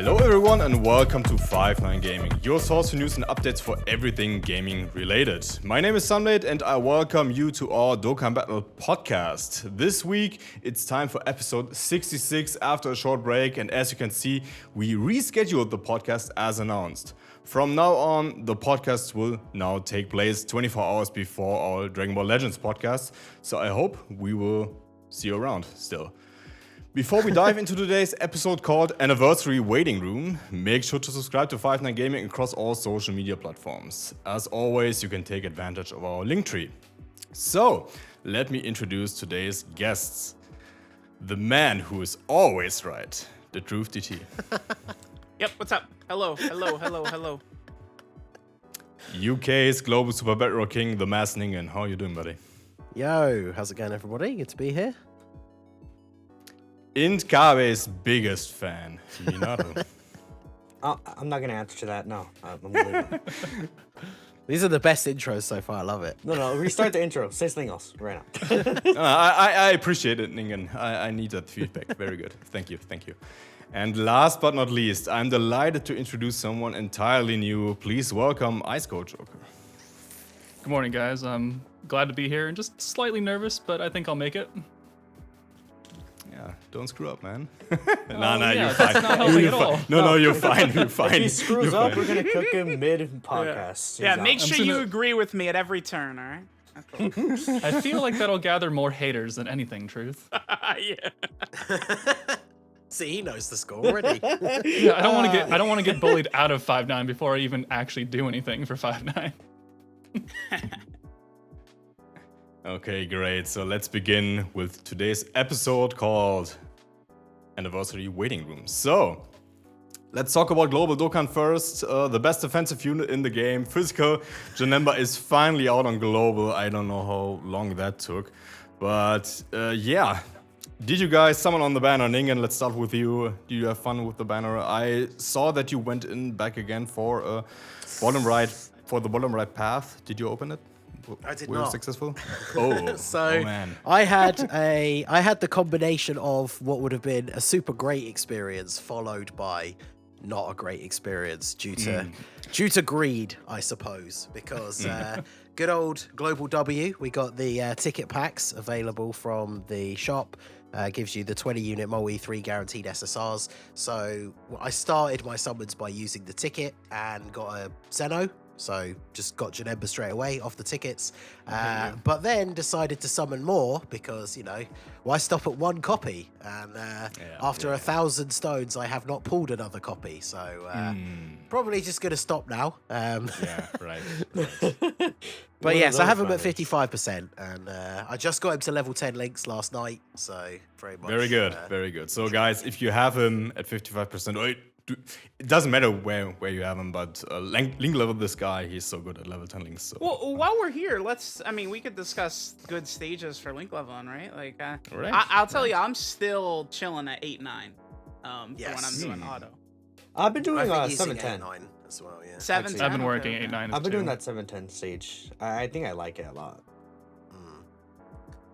Hello everyone and welcome to 5-9 Gaming, your source for news and updates for everything gaming related. My name is Sunblade and I welcome you to our Dokkan Battle podcast. This week it's time for episode 66 after a short break, and as you can see, we rescheduled the podcast as announced. From now on, the podcast will now take place 24 hours before our Dragon Ball Legends podcast, so I hope we will see you around still. Before we dive into today's episode called Anniversary Waiting Room, make sure to subscribe to 5-9 Gaming across all social media platforms. As always, you can take advantage of our link tree. So, let me introduce today's guests. The man who is always right, DaTruthDT. Yep, what's up? Hello. UK's Global Super Battle King, the Masked Ningen. How are you doing, buddy? Yo, how's it going, everybody? Good to be here. Kabe's biggest fan, Minato. I'm not gonna answer to that. No, I'm leaving. These are the best intros so far. I love it. No, restart the intro. Say something else right now. I appreciate it, Ningen. I need that feedback. Very good. Thank you. And last but not least, I'm delighted to introduce someone entirely new. Please welcome Ice Cold Joker. Good morning, guys. I'm glad to be here and just slightly nervous, but I think I'll make it. Yeah, don't screw up, man. Yeah, you're that's fine. not helping at all. No, you're fine. You're fine. If he screws You're up, fine. we're gonna cook him mid-podcast. Yeah, He's make out. sure you agree with me at every turn, all right? I feel like that'll gather more haters than anything, Truth. Yeah. See, he knows the score already. Yeah, I don't want to get bullied out of 5-9 before I even actually do anything for 5-9. Okay, great. So let's begin with today's episode called Anniversary Waiting Room. So, let's talk about Global Dokkan first. The best defensive unit in the game, Physical Janemba, is finally out on Global. I don't know how long that took. But yeah, did you guys summon on the banner? Ningen, let's start with you. Did you have fun with the banner? I saw that you went in back again for the bottom right path. Did you open it? I did Were not. you successful? Oh, So oh man. I had the combination of what would have been a super great experience followed by not a great experience due to greed, I suppose, because good old Global W, we got the ticket packs available from the shop. Gives you the 20 unit MOE 3 guaranteed SSRs. So I started my summons by using the ticket and got a Zeno. So just got Janemba straight away off the tickets. But then decided to summon more because, why stop at one copy? And after 1,000 stones, I have not pulled another copy. So probably just going to stop now. Yeah, right. But yes, I have him at 55%. And I just got him to level 10 links last night. So very much. Very good, very good. So guys, if you have him at 55%, it doesn't matter where you have him, but link level this guy, he's so good at level 10 links. So. Well, while we're here, we could discuss good stages for link leveling, right? Like, Right. I'll tell you, I'm still chilling at 8-9 for when I'm doing auto. I've been doing I think using 7-10. 8-9 as well, yeah. 7-10. I've been working okay. 8-9. I've been doing that 7-10 stage. I think I like it a lot.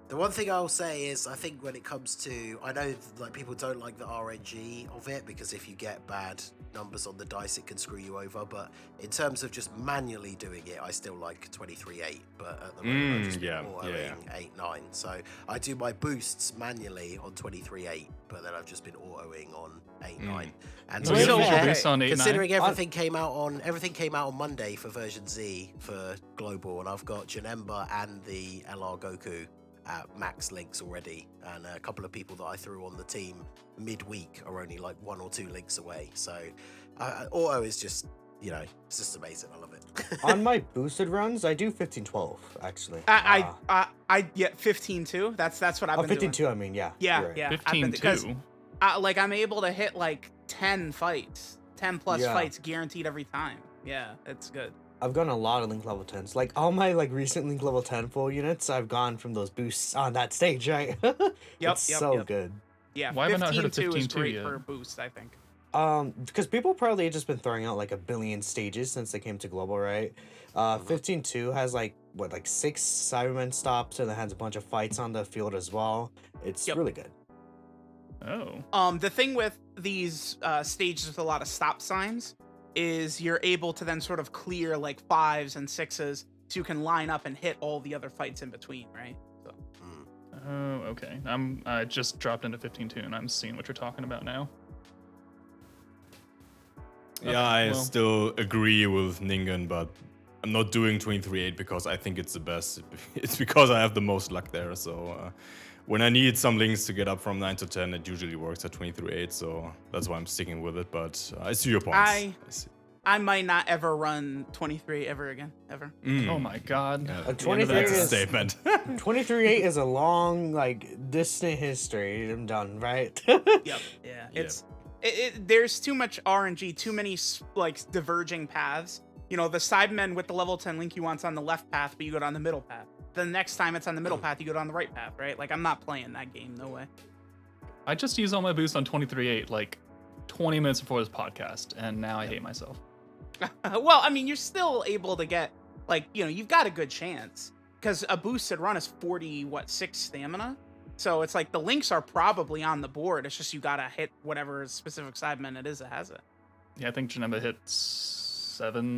The one thing I'll say is, I think when it comes to, I know like people don't like the RNG of it because if you get bad numbers on the dice, it can screw you over. But in terms of just manually doing it, I still like 23-8. But at the moment, I'm just autoing 8-9. So I do my boosts manually on 23-8, but then I've just been autoing on 8-9. And So to you be have fair, a boost on 8-9? considering everything came out on Monday for version Z for global, and I've got Janemba and the LR Goku at max links already, and a couple of people that I threw on the team midweek are only like 1 or 2 links away. So auto is just, it's just amazing. I love it. On my boosted runs, I do 15-12 actually. I 15-2. That's what I've been doing. 15-2. I mean, yeah. Yeah, you're right. yeah. 15-2. I'm able to hit like 10 fights, 10 plus Yeah. fights guaranteed every time. Yeah, it's good. I've gotten a lot of link level 10s. Like all my recent link level 10 full units, I've gone from those boosts on that stage, right? It's so good. Yeah, Why have I not heard of 15-2 is 15-2 great yet? for a boost, I think. Because people probably just been throwing out like a billion stages since they came to global, right? 15-2 has 6 Cybermen stops and it has a bunch of fights on the field as well. It's really good. The thing with these stages with a lot of stop signs is you're able to then sort of clear like 5s and 6s so you can line up and hit all the other fights in between, right? So. Oh, okay. I just dropped into 15.2 and I'm seeing what you're talking about now. Yeah, I still agree with Ningen, but I'm not doing 23.8 because I think it's the best. It's because I have the most luck there. So when I need some links to get up from 9 to 10, it usually works at 23.8. So that's why I'm sticking with it. But I see your points. I might not ever run 23 ever again, ever. Oh my god. 23 That's a is statement. 23.8 is a long, like, distant history. I'm done, right? Yep. Yeah. It's there's too much RNG, too many like diverging paths. You know, the Sidemen with the level 10 link you want's on the left path, but you go down the middle path. The next time it's on the middle path, you go down the right path, right? Like, I'm not playing that game, no way. I just used all my boosts on 23.8 like 20 minutes before this podcast, and now I hate myself. Well, I mean, you're still able to get, like, you know, you've got a good chance. Because a boosted run is 6 stamina? So it's like the links are probably on the board. It's just you gotta hit whatever specific Sidemen it is that has it. Yeah, I think Janemba hit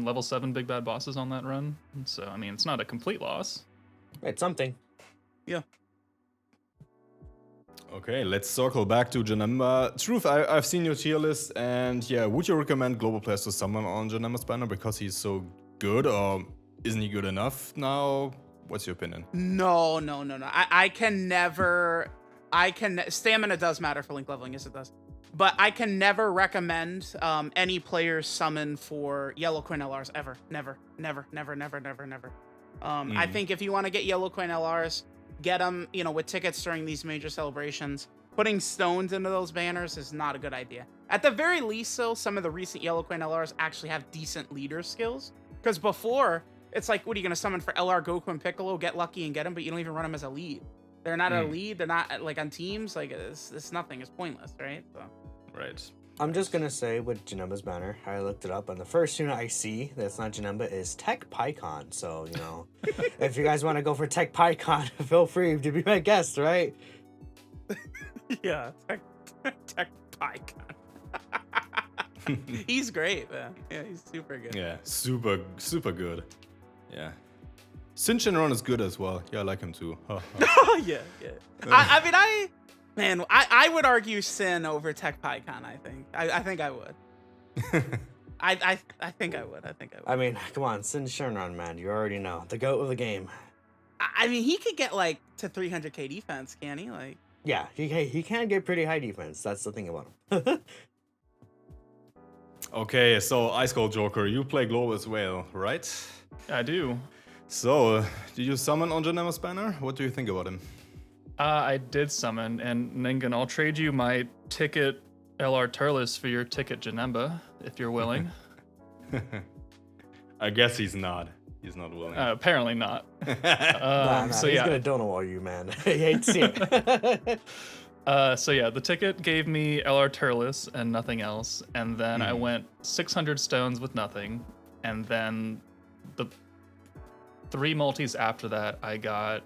level 7 big bad bosses on that run. So, I mean, it's not a complete loss. It's something. Yeah. Okay, let's circle back to Janemba. Truth, I've seen your tier list, and yeah, would you recommend global players to someone on Janemba's banner because he's so good, or isn't he good enough now? What's your opinion? No. I can never... Stamina does matter for link leveling, yes it does. But I can never recommend any players summon for Yellow Coin LRs ever. Never. I think if you want to get Yellow Coin LRs, get them, you know, with tickets during these major celebrations. Putting stones into those banners is not a good idea. At the very least, though, some of the recent Yellow Coin LRs actually have decent leader skills. Because before, it's like, what are you going to summon for LR, Goku, and Piccolo? Get lucky and get them, but you don't even run them as a lead. They're not a lead. They're not, like, on teams. Like, it's nothing. It's pointless, right? So. Right. I'm just gonna say with Janemba's banner, I looked it up, and the first unit I see that's not Janemba is Tech PyCon. So, you know, if you guys want to go for Tech PyCon, feel free to be my guest, right? Yeah, Tech PyCon. He's great, man. Yeah, he's super good. Yeah, super good. Yeah. Sin Shenron is good as well. Yeah, I like him too. Yeah. I mean, I would argue Sin over Tech PyCon, I think. I think I would. I think I would. I mean, come on, Sin Shenron, man. You already know. The GOAT of the game. I mean, he could get, like, to 300k defense, can he? Like, yeah, he can get pretty high defense. That's the thing about him. Okay, so Ice Cold Joker, you play global as well, right? I do. So, did you summon on Janemba's banner? What do you think about him? I did summon, and Ningen, I'll trade you my ticket LR Turles for your ticket Janemba, if you're willing. I guess he's not. He's not willing. Apparently not. Nah, so he's yeah. gonna Donawall you, man. I hate to see it. So yeah, the ticket gave me LR Turles and nothing else, and then I went 600 stones with nothing, and then the 3 multis after that, I got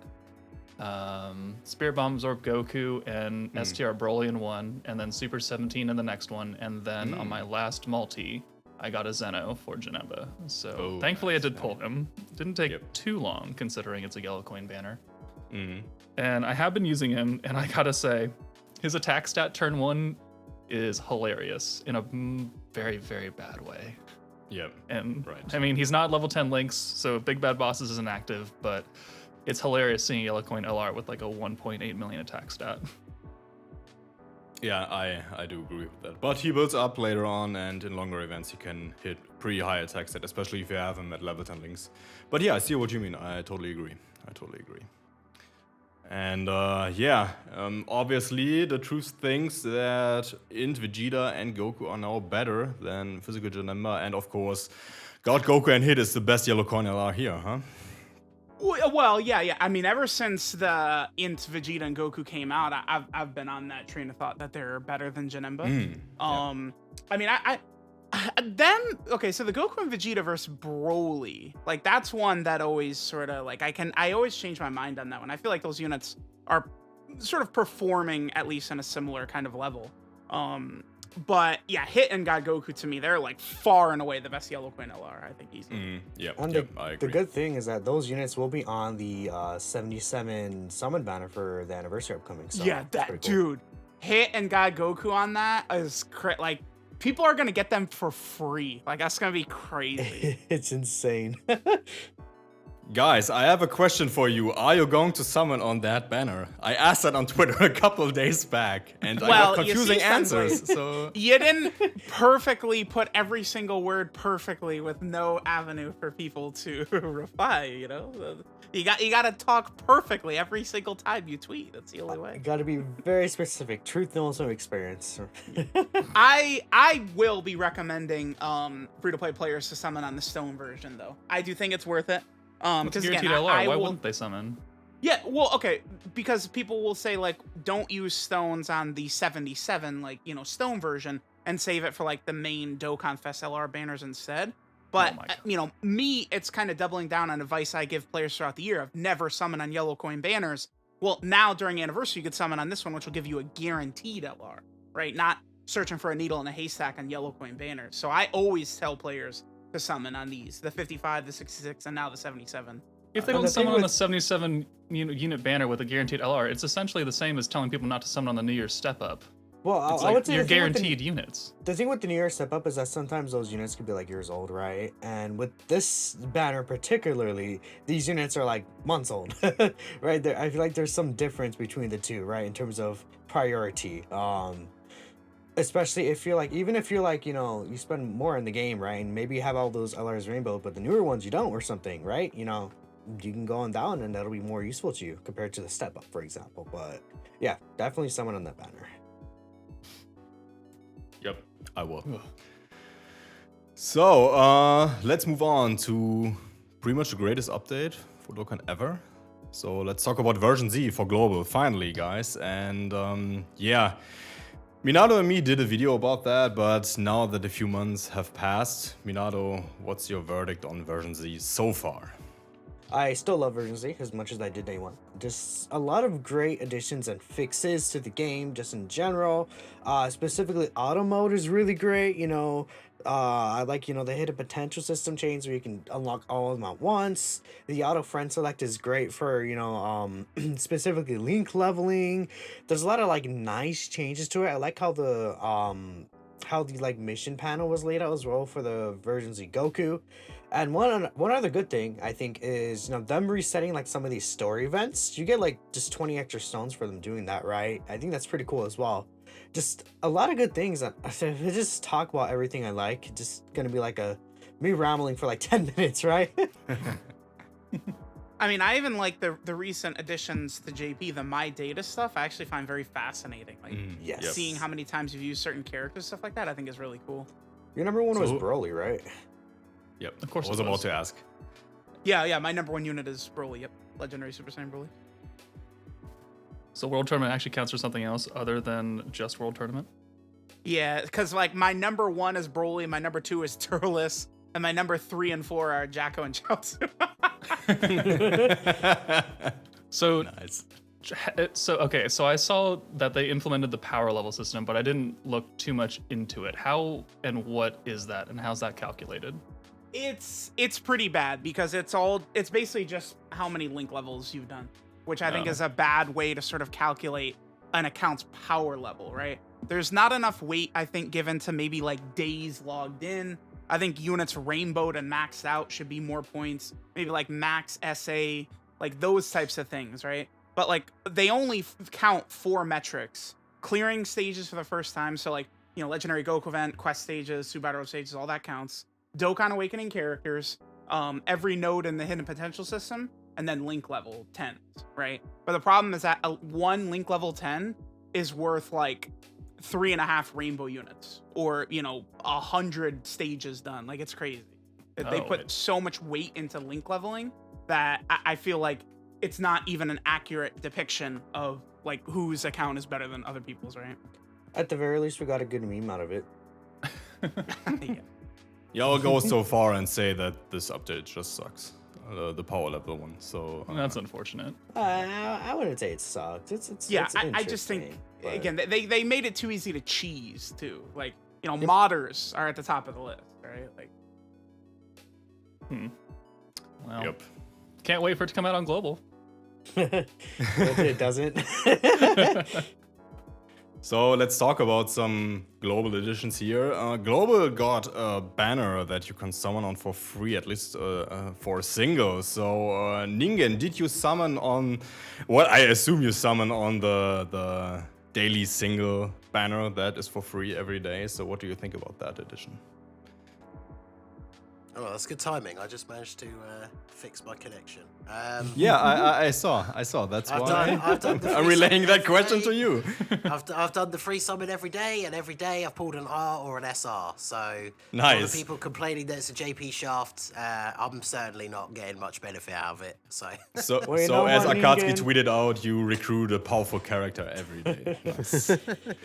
Spirit Bomb Absorb Goku and STR Broly in one, and then Super 17 in the next one, and then on my last multi, I got a Zeno for Janemba. So thankfully nice. I did pull him. Didn't take too long considering it's a yellow coin banner. And I have been using him, and I gotta say, his attack stat turn 1 is hilarious in a very, very bad way. Yep. And right. I mean, he's not level 10 links, so Big Bad Bosses isn't active, but it's hilarious seeing Yellow Coin LR with like a 1.8 million attack stat. Yeah, I do agree with that. But he builds up later on, and in longer events he can hit pretty high attack stat, especially if you have him at level 10 links. But yeah, I see what you mean. I totally agree. And obviously the truth thinks that Int, Vegeta, and Goku are now better than physical Janemba, and of course, God Goku and Hit is the best yellow coin LR here, huh? Well, yeah. I mean, ever since the Int, Vegeta, and Goku came out, I've been on that train of thought that they're better than Janemba. I mean, so the Goku and Vegeta versus Broly, like, that's one that always sort of, like, I always change my mind on that one. I feel like those units are sort of performing at least in a similar kind of level. But yeah, Hit and God Goku to me, they're like far and away the best Yellow Coin LR. I think easily. And I the agree. good thing is that those units will be on the 77 summon banner for the anniversary upcoming. So Yeah, it's that pretty cool. dude, Hit and God Goku on that is like people are gonna get them for free. Like that's gonna be crazy. It's insane. Guys, I have a question for you. Are you going to summon on that banner? I asked that on Twitter a couple of days back, and I Well, got you confusing see, answers. So You didn't perfectly put every single word perfectly with no avenue for people to reply. You know, you got to talk perfectly every single time you tweet. That's the only You way. got to be very specific. Truth knows no experience. I will be recommending free to play players to summon on the Stone version though. I do think it's worth it. It's Because guaranteed again, LR. I Why will, wouldn't they summon? Yeah, well, okay, because people will say like, don't use stones on the 77, like stone version, and save it for like the main Dokkan Fest LR banners instead. But Oh my God. me, it's kind of doubling down on advice I give players throughout the year of never summon on yellow coin banners. Well, now during anniversary, you could summon on this one, which will give you a guaranteed LR, right? Not searching for a needle in a haystack on yellow coin banners. So I always tell players to summon on these, the 55, the 66, and now the 77. If they And don't the thing summon on the with- 77 unit banner with a guaranteed LR, it's essentially the same as telling people not to summon on the New Year's step up. Well, It's I like would say you're the thing with the- guaranteed units. The thing with the New Year step up is that sometimes those units could be like years old, right? And with this banner particularly, these units are like months old, right? I feel like there's some difference between the two, right? In terms of priority. Especially if you're like, even if you're like, you spend more in the game, right? And maybe you have all those LRs rainbow, but the newer ones you don't or something, right? You can go on down and that'll be more useful to you compared to the step up, for example. But yeah, definitely someone on that banner. Yep, I will. So, let's move on to pretty much the greatest update for Dokkan ever. So let's talk about version Z for global, finally, guys. And yeah, Minato and me did a video about that, but now that a few months have passed, Minato, what's your verdict on version Z so far? I still love version Z as much as I did day one. Just a lot of great additions and fixes to the game, just in general. Specifically, auto mode is really great. I like the hidden potential system change where you can unlock all of them at once. The auto friend select is great for specifically link leveling. There's a lot of like nice changes to it. I like how the like mission panel was laid out as well for the version Z Goku. And one other good thing I think is them resetting like some of these story events. You get like just 20 extra stones for them doing that, right? I think that's pretty cool as well. Just a lot of good things. If I just talk about everything I like, just gonna be like me rambling for like 10 minutes, right? I mean, I even like the recent additions to JP, the My Data stuff. I actually find very fascinating. Like Yes. Yep. seeing how many times you've used certain characters, stuff like that. I think is really cool. Your number one was So- Broly, right? Yep, Of course I was it about was. to ask. Yeah. My number one unit is Broly. Yep, Legendary Super Saiyan Broly. So World Tournament actually counts for something else other than just World Tournament? Yeah, because like my number one is Broly, my number two is Turles, and my number 3 and 4 are Jacko and Chaozu. So Nice. So I saw that they implemented the power level system, but I didn't look too much into it. How and what is that, and how's that calculated? It's pretty bad because it's basically just how many link levels you've done, which I think Oh. is a bad way to sort of calculate an account's power level, right? There's not enough weight, I think, given to maybe like days logged in. I think units rainbowed and maxed out should be more points. Maybe like max SA, like those types of things, right? But like they only count 4 metrics: clearing stages for the first time, so like Legendary Goku event, quest stages, Subaru stages, all that counts. Dokkan Awakening characters, every node in the hidden potential system, and then link level 10s, right? But the problem is that one link level 10 is worth like 3.5 rainbow units, or 100 stages done. Like it's crazy. They Oh, put it- so much weight into link leveling that I feel like it's not even an accurate depiction of like whose account is better than other people's, right? At the very least, we got a good meme out of it. Yeah. Yeah, I'll go so far and say that this update just sucks. the power level one. So That's unfortunate. I wouldn't say it sucked. It's Yeah, it's I just think interesting, but- again they made it too easy to cheese too. Like modders are at the top of the list, right? Like Well, Yep. can't wait for it to come out on global. But it doesn't. So let's talk about some global editions here. Global got a banner that you can summon on for free, at least for a single. So Ningen, did you summon on? Well, I assume you summon on the daily single banner that is for free every day. So what do you think about that edition? Oh, that's good timing. I just managed to fix my connection. Yeah, I saw. That's why I've done the I'm free relaying summon that every question day. to you. I've done the free summon every day, and every day I've pulled an R or an SR. So all Nice. the people complaining that it's a JP shaft, I'm certainly not getting much benefit out of it. So So, Well, you so know as what, Akatsuki Ningen? tweeted out, you recruit a powerful character every day. Nice.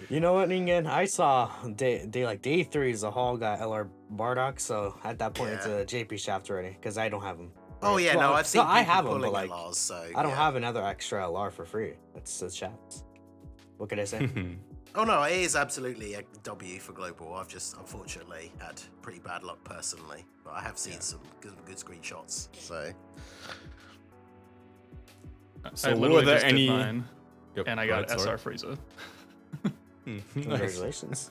You know what, Ningen? I saw day 3 is a Hall got LR Bardock, so at that point it's Yeah. a JP shaft already because I don't have him. oh yeah, no, I've seen I people have 'em, pulling but, like, LRs. So I don't yeah. have another extra LR for free. It's shafts. What could I say? Oh no, it is absolutely a W for global. I've just unfortunately had pretty bad luck personally, but I have seen some good screenshots. So So I were literally there just any? did mine, Yep, and I go got ahead, sorry. SR Frieza. Nice. Congratulations.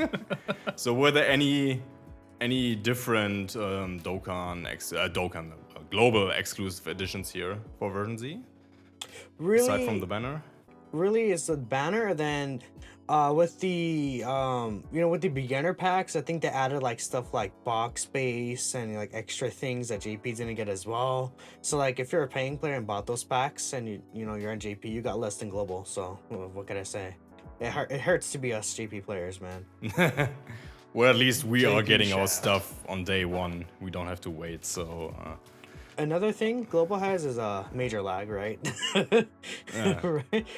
So were there any different Dokkan global exclusive editions here for version Z Really? aside from the banner? Really, it's the banner. Then with the with the beginner packs, I think they added like stuff like box space and like extra things that JP didn't get as well. So like if you're a paying player and bought those packs and you're on JP, you got less than global. So what can I say? It hurts to be us JP players, man. Well, at least we are JP getting our shaft. stuff on day one. We don't have to wait. So Another thing global has is a major lag, right? Right?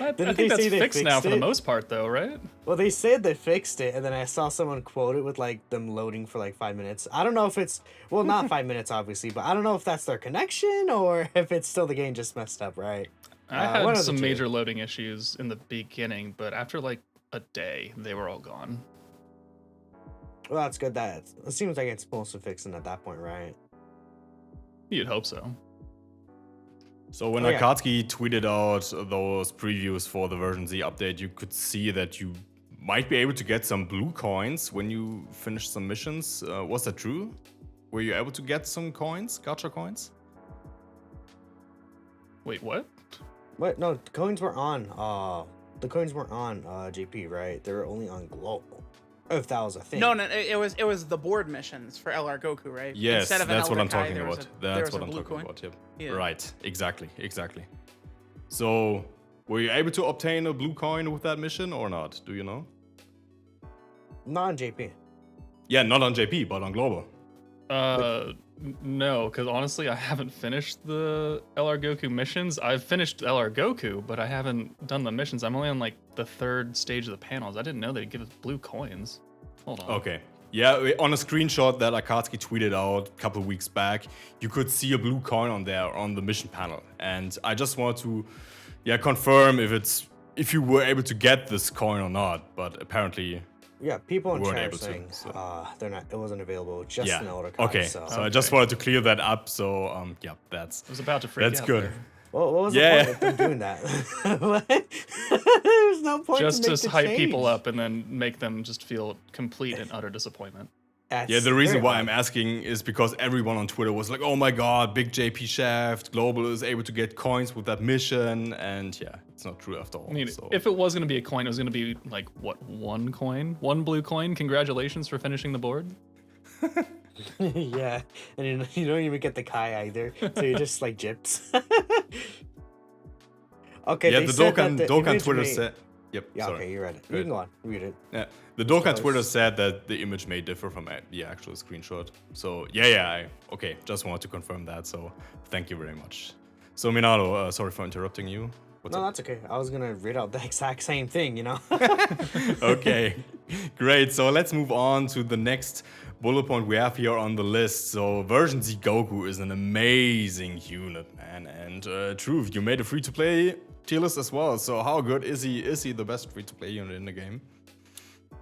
I Didn't think they that's say they fixed now fixed for the it? most part, though, right? Well, they said they fixed it, and then I saw someone quote it with like them loading for like 5 minutes. I don't know if it's not 5 minutes, obviously, but I don't know if that's their connection or if it's still the game just messed up, right? I one of had the some two. major loading issues in the beginning, but after like a day, they were all gone. Well, that's good. That it seems like it's supposed to fix it at that point, right? You'd hope so. So when Oh, yeah. Akatsuki tweeted out those previews for the version Z update, you could see that you might be able to get some blue coins when you finish some missions. Was that true? Were you able to get some coins, gacha coins? Wait, what? What? No, the coins were on. The coins weren't on JP, right? They were only on global. If that was a thing. no, it was the board missions for LR Goku, right? Yes, Instead of an that's what Elder I'm Kai, talking there was about. there That's was what a I'm blue talking coin. about. Yep. Yeah. Right. Exactly. So, were you able to obtain a blue coin with that mission or not? Do you know? Not on JP. Yeah, not on JP, but on global. No, because honestly, I haven't finished the LR Goku missions. I've finished LR Goku, but I haven't done the missions. I'm only on like the 3rd stage of the panels. I didn't know they'd give us blue coins. Hold on. Okay. Yeah, on a screenshot that Akatsuki tweeted out a couple of weeks back, you could see a blue coin on there on the mission panel. And I just want to confirm if you were able to get this coin or not, but apparently Yeah, people in We weren't chat are able to, saying so. they're not. It wasn't available. Just yeah. an Elder Kai. Okay. So, So I just wanted to clear that up. So that's I was about to freak that's out good. there. what was Yeah. the point of them doing that? What? There's no point. Just to make to the hype people change. up and then make them just feel complete and utter disappointment. That's Yeah, the reason very why odd. I'm asking is because everyone on Twitter was like, "Oh my God, big JP shaft, Global is able to get coins with that mission," and yeah, it's not true after all. I mean, so. if it was going to be a coin, it was going to be like, what, 1 coin? 1 blue coin? Congratulations for finishing the board. Yeah, and you don't even get the Kai either, so you're just like gyps. Okay. yeah, they the said that Dokkan the Dokkan image Twitter may- said. Yep. Yeah. sorry. Okay, you read it. You Good. can go on. Read it. Yeah, the Dokkan So Twitter it's- said that the image may differ from the actual screenshot. So yeah, okay, just wanted to confirm that. So thank you very much. So Minato, sorry for interrupting you. What's No, up? that's okay. I was gonna read out the exact same thing. Okay, great. So let's move on to the next bullet point we have here on the list. So version Z Goku is an amazing unit, man. And Truth, you made a free-to-play tier list as well. So how good is he? Is he the best free-to-play unit in the game?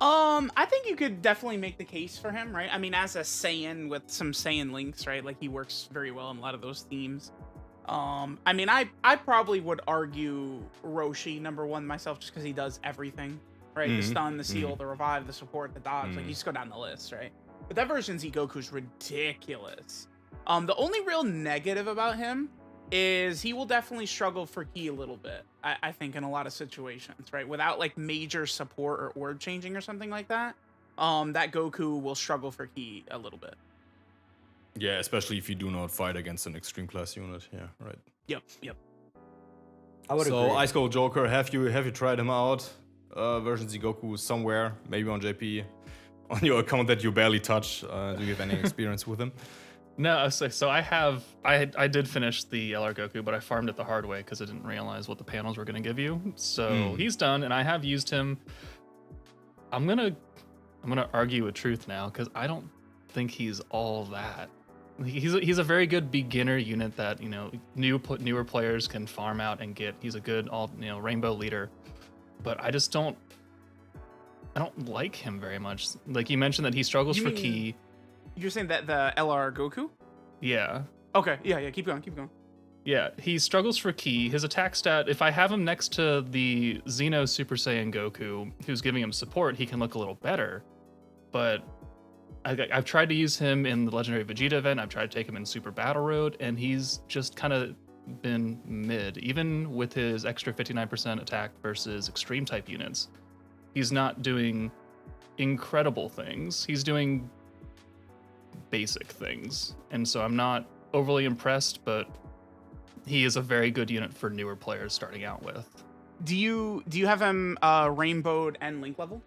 I think you could definitely make the case for him, right? I mean, as a Saiyan with some Saiyan links, right? Like, he works very well in a lot of those themes. I mean, I probably would argue Roshi #1 myself, just because he does everything, right? The stun, the seal, the revive, the support, the dodge. Like, you just go down the list, right? But that version Z Goku is ridiculous. The only real negative about him is he will definitely struggle for ki a little bit, I think, in a lot of situations, right? Without like major support or orb changing or something like that, that Goku will struggle for ki a little bit. Yeah, especially if you do not fight against an extreme class unit. Yeah, right. Yep. I would So agree. Ice Cold Joker, have you tried him out? Version Z Goku somewhere, maybe on JP, on your account that you barely touch. Do you have any experience with him? No, so I did finish the LR Goku, but I farmed it the hard way because I didn't realize what the panels were going to give you. So he's done, and I have used him. I'm gonna argue with Truth now because I don't think he's all that. He's a very good beginner unit that newer players can farm out and get. He's a good rainbow leader, but I don't like him very much. Like you mentioned that he struggles for ki. You're saying that the LR Goku? Yeah. Okay, yeah, keep going. Yeah, he struggles for ki. His attack stat, if I have him next to the Xeno Super Saiyan Goku, who's giving him support, he can look a little better. But I've tried to use him in the Legendary Vegeta event, I've tried to take him in Super Battle Road, and he's just kind of been mid. Even with his extra 59% attack versus extreme type units, he's not doing incredible things. He's doing basic things, and so I'm not overly impressed, but he is a very good unit for newer players starting out with. Do you have him rainbowed and link level?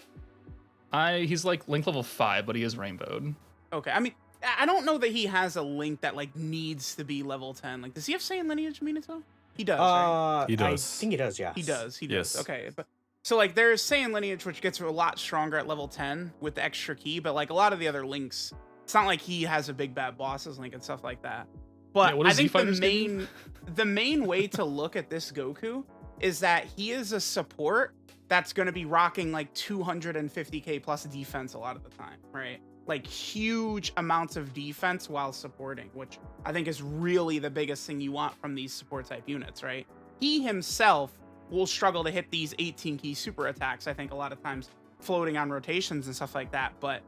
He's like link level 5, but he is rainbowed. Okay, I mean, I don't know that he has a link that like needs to be level 10. Like, does he have Saiyan lineage, Minato? He does, right? He does. I think he does, yeah. He does. Yes. Okay, but so like there's Saiyan lineage, which gets a lot stronger at level 10 with the extra ki, but like a lot of the other links, it's not like he has a big bad bosses link and stuff like that. But Yeah, what I does think Z-Fighters give the main way to look at this Goku is that he is a support that's going to be rocking like 250k plus defense a lot of the time, right? Like huge amounts of defense while supporting, which I think is really the biggest thing you want from these support type units, right? He himself will struggle to hit these 18 key super attacks, I think, a lot of times floating on rotations and stuff like that. But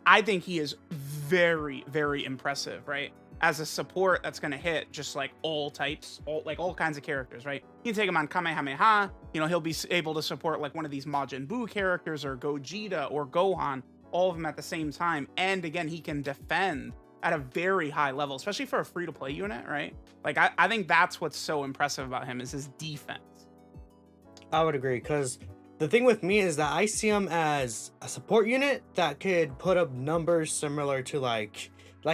I think he is very, very impressive, right? As a support that's going to hit just like all types, all kinds of characters, right? You can take him on Kamehameha, he'll be able to support like one of these Majin Buu characters or Gogeta or Gohan, all of them at the same time. And again, he can defend at a very high level, especially for a free-to-play unit, right? Like, I think that's what's so impressive about him is his defense. I would agree, because the thing with me is that I see him as a support unit that could put up numbers similar to like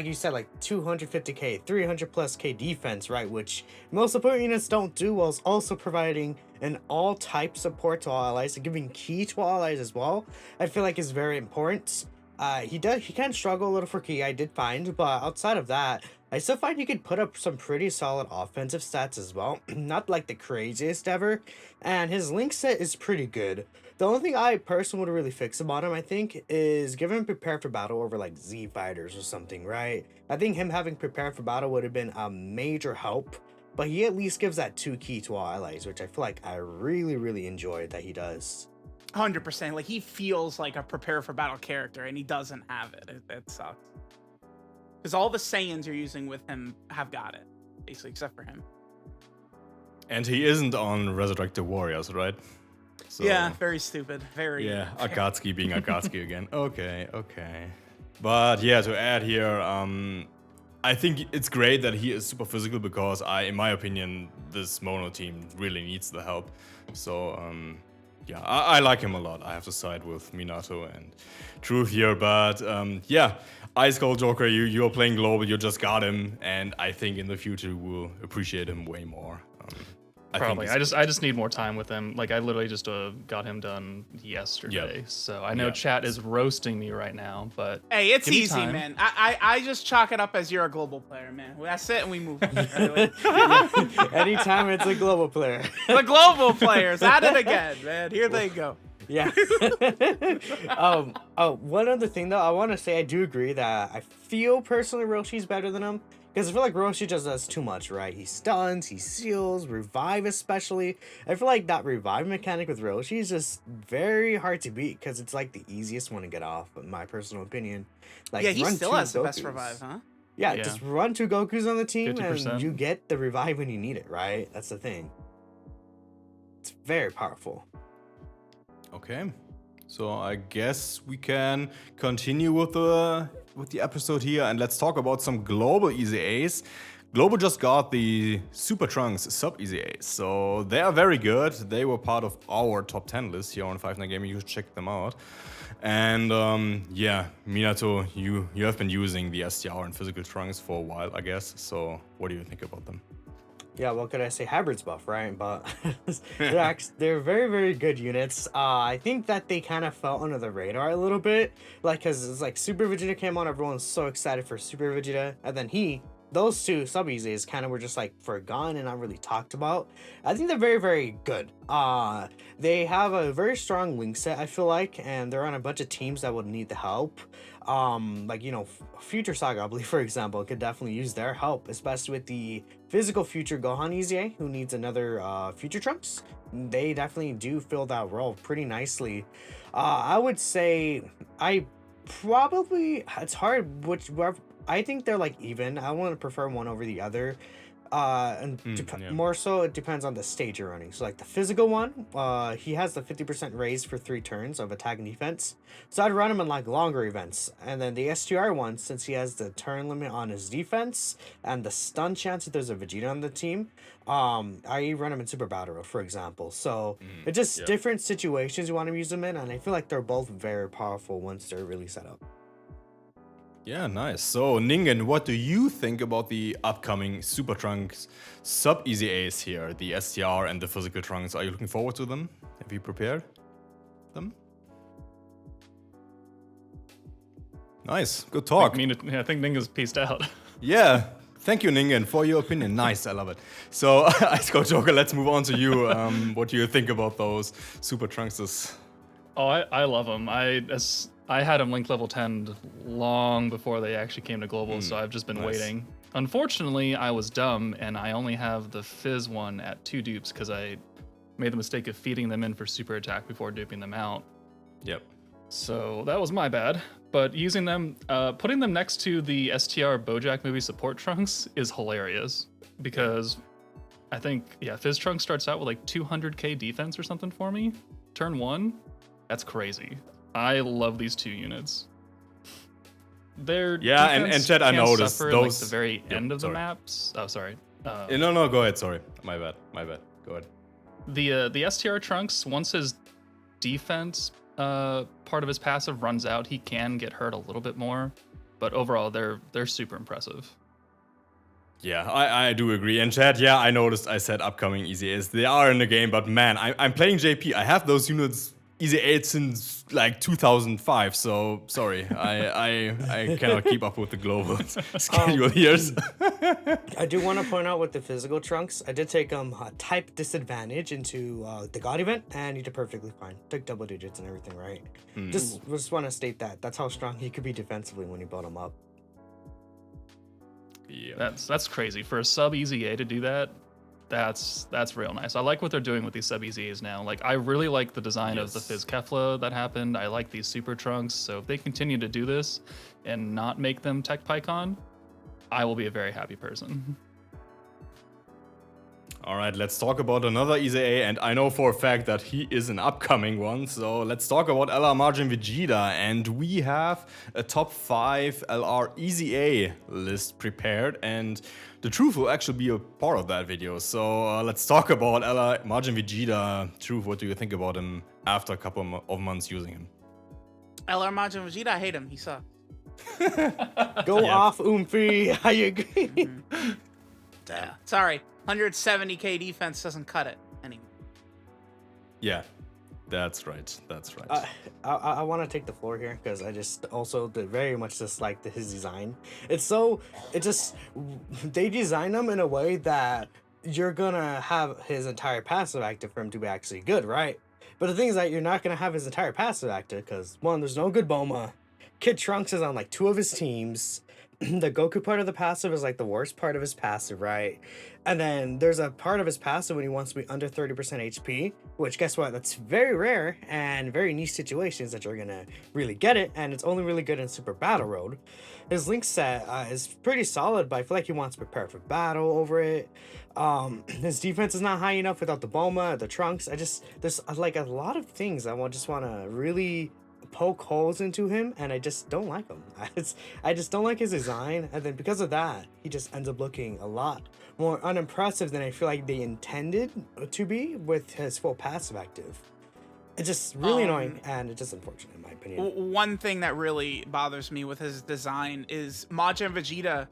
you said, like 250k, 300 plus k defense, right? Which most support units don't do, whilst also providing an all type support to all allies and giving ki to all allies as well. I feel like is very important. He can struggle a little for ki, I did find, but outside of that, I still find he could put up some pretty solid offensive stats as well. Not like the craziest ever, and his link set is pretty good. The only thing I personally would really fix about him, I think, is give him prepare for battle over like Z fighters or something, right? I think him having prepare for battle would have been a major help, but he at least gives that 2 ki to all allies, which I feel like I really, really enjoyed that he does. 100%. Like, he feels like a prepare for battle character, and he doesn't have it. It sucks. Because all the Saiyans you're using with him have got it, basically, except for him. And he isn't on Resurrected Warriors, right? So, Yeah, very stupid. Very. Yeah, Akatsuki being Akatsuki again. Okay. But yeah, to add here, I think it's great that he is super physical because in my opinion, this mono team really needs the help. So yeah, I like him a lot. I have to side with Minato and Truth here, but yeah, Ice Cold Joker, you're playing global, you just got him, and I think in the future we'll appreciate him way more. Probably. think I just need more time with him. Like I literally just got him done yesterday. Yep. So I know Yep. chat is roasting me right now, but Hey, it's give me easy, time. man. I just chalk it up as you're a global player, man. That's it, and we move on. Anytime it's a global player. The global players at it again, man. Here they go. Yeah. One other thing though, I want to say I do agree that I feel personally Roshi's better than him. Because I feel like Roshi just does too much, right? He stuns, he seals, revive especially. I feel like that revive mechanic with Roshi is just very hard to beat because it's like the easiest one to get off, in my personal opinion. Like, Yeah, he run still two has the best Gokus. revive, huh? Yeah, Yeah. just run 2 Gokus on the team 50%. and you get the revive when you need it, right? That's the thing. It's very powerful. Okay, so I guess we can continue with the episode here, and let's talk about some global EZAs. Global just got the Super Trunks sub EZAs, so they are very good. They were part of our top 10 list here on 5 Gaming. You should check them out. And yeah, Minato, you have been using the STR and physical trunks for a while, I guess. So what do you think about them? Yeah, what could I say? Hybrid's buff, right? But they're very, very good units. I think that they kind of fell under the radar a little bit. Like, because it's like Super Vegeta came on, everyone's so excited for Super Vegeta. And then those two sub-EZs kind of were just like forgotten and not really talked about. I think they're very, very good. They have a very strong link set, I feel like, and they're on a bunch of teams that would need the help. Like, you know, Future Saga, I believe, for example, could definitely use their help, especially with the physical Future Gohan EZA, who needs another Future Trunks. They definitely do fill that role pretty nicely. I would say it's hard I think they're like even. I want to prefer one over the other. More so it depends on the stage you're running. So like the physical one, he has the 50% raise for 3 turns of attack and defense. So I'd run him in like longer events. And then the STR one, since he has the turn limit on his defense and the stun chance if there's a Vegeta on the team, I run him in Super Battle, for example. So it's just different situations you want to use them in, and I feel like they're both very powerful once they're really set up. Yeah, nice. So, Ningen, what do you think about the upcoming Super Trunks sub EZAs here, the STR and the physical trunks? Are you looking forward to them? Have you prepared them? Nice, good talk. I think Ninga's pieced out. Yeah, thank you, Ningen, for your opinion. Nice, I love it. So, Ice Cold Joker, let's move on to you. What do you think about those Super Trunkses? Oh, I love them. I had them linked level 10 long before they actually came to global, so I've just been waiting. Unfortunately, I was dumb, and I only have the Fizz one at 2 dupes because I made the mistake of feeding them in for super attack before duping them out. Yep. So that was my bad. But using them, putting them next to the STR Bojack movie support trunks is hilarious because I think, Fizz Trunks starts out with like 200k defense or something for me. Turn 1, that's crazy. I love these 2 units. Their and Chad, I noticed suffer, those. Like the very end of sorry. the maps. Oh, sorry. No, go ahead. Sorry, my bad. Go ahead. The STR Trunks, once his defense part of his passive runs out, he can get hurt a little bit more, but overall they're super impressive. Yeah, I do agree. And Chad, I noticed I said upcoming EZAs. They are in the game, but man, I'm playing JP. I have those units EZA since like 2005, so sorry, I cannot keep up with the global schedule here. I do want to point out with the physical trunks, I did take type disadvantage into the God event, and he did perfectly fine. Took double digits and everything, right? Just want to state that's how strong he could be defensively when you build him up. Yeah. That's crazy for a sub EZA to do that. That's real nice. I like what they're doing with these sub EZAs now. Like I really like the design of the Fizz Kefla that happened. I like these super trunks. So if they continue to do this and not make them Tech PyCon, I will be a very happy person. All right, let's talk about another EZA, and I know for a fact that he is an upcoming one. So let's talk about LR Margin Vegeta, and we have a top 5 LR EZA list prepared, and DaTruth will actually be a part of that video. So let's talk about LR Margin Vegeta. Truth, what do you think about him after a couple of months using him? LR Majin Vegeta, I hate him. He sucks. Go off, Oomphy. I agree. Yeah. Sorry. 170k defense doesn't cut it anymore. Yeah, that's right. That's right. I want to take the floor here because I just also very much dislike his design. They design him in a way that you're gonna have his entire passive active for him to be actually good, right? But the thing is that you're not gonna have his entire passive active because one, there's no good Bulma. Kid Trunks is on like 2 of his teams. The Goku part of the passive is like the worst part of his passive, right? And then there's a part of his passive when he wants to be under 30% HP, which guess what? That's very rare and very niche situations that you're gonna really get it, and it's only really good in Super Battle Road. His link set is pretty solid, but I feel like he wants to prepare for battle over it. His defense is not high enough without the Bulma, the Trunks. There's like a lot of things I just want to really poke holes into him, and I just don't like him. I just don't like his design, and then because of that, he just ends up looking a lot more unimpressive than I feel like they intended to be with his full passive active. It's just really annoying, and it's just unfortunate in my opinion. One thing that really bothers me with his design is Majin Vegeta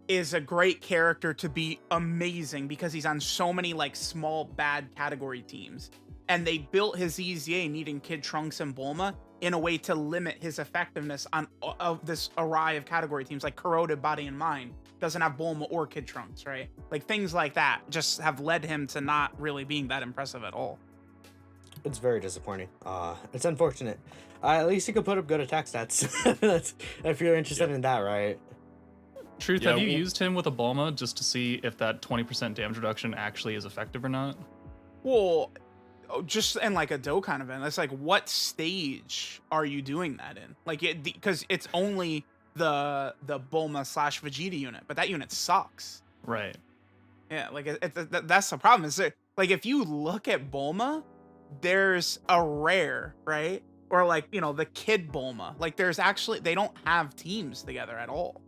is a great character to be amazing because he's on so many like small bad category teams, and they built his EZA needing Kid Trunks and Bulma in a way to limit his effectiveness on of this array of category teams. Like Corroded Body and Mind doesn't have Bulma or Kid Trunks, right? Like things like that just have led him to not really being that impressive at all. It's very disappointing. It's unfortunate. At least he could put up good attack stats. That's, if you're interested in that, right? Truth, have you used him with a Bulma just to see if that 20% damage reduction actually is effective or not? Well, just in like a Dokkan event, it's like, what stage are you doing that in? Like, because it's only the Bulma / Vegeta unit, but that unit sucks. Right. Yeah, like that's the problem. Is that, like, if you look at Bulma, there's a rare, right? Or like, you know, the kid Bulma. Like, there's actually, they don't have teams together at all.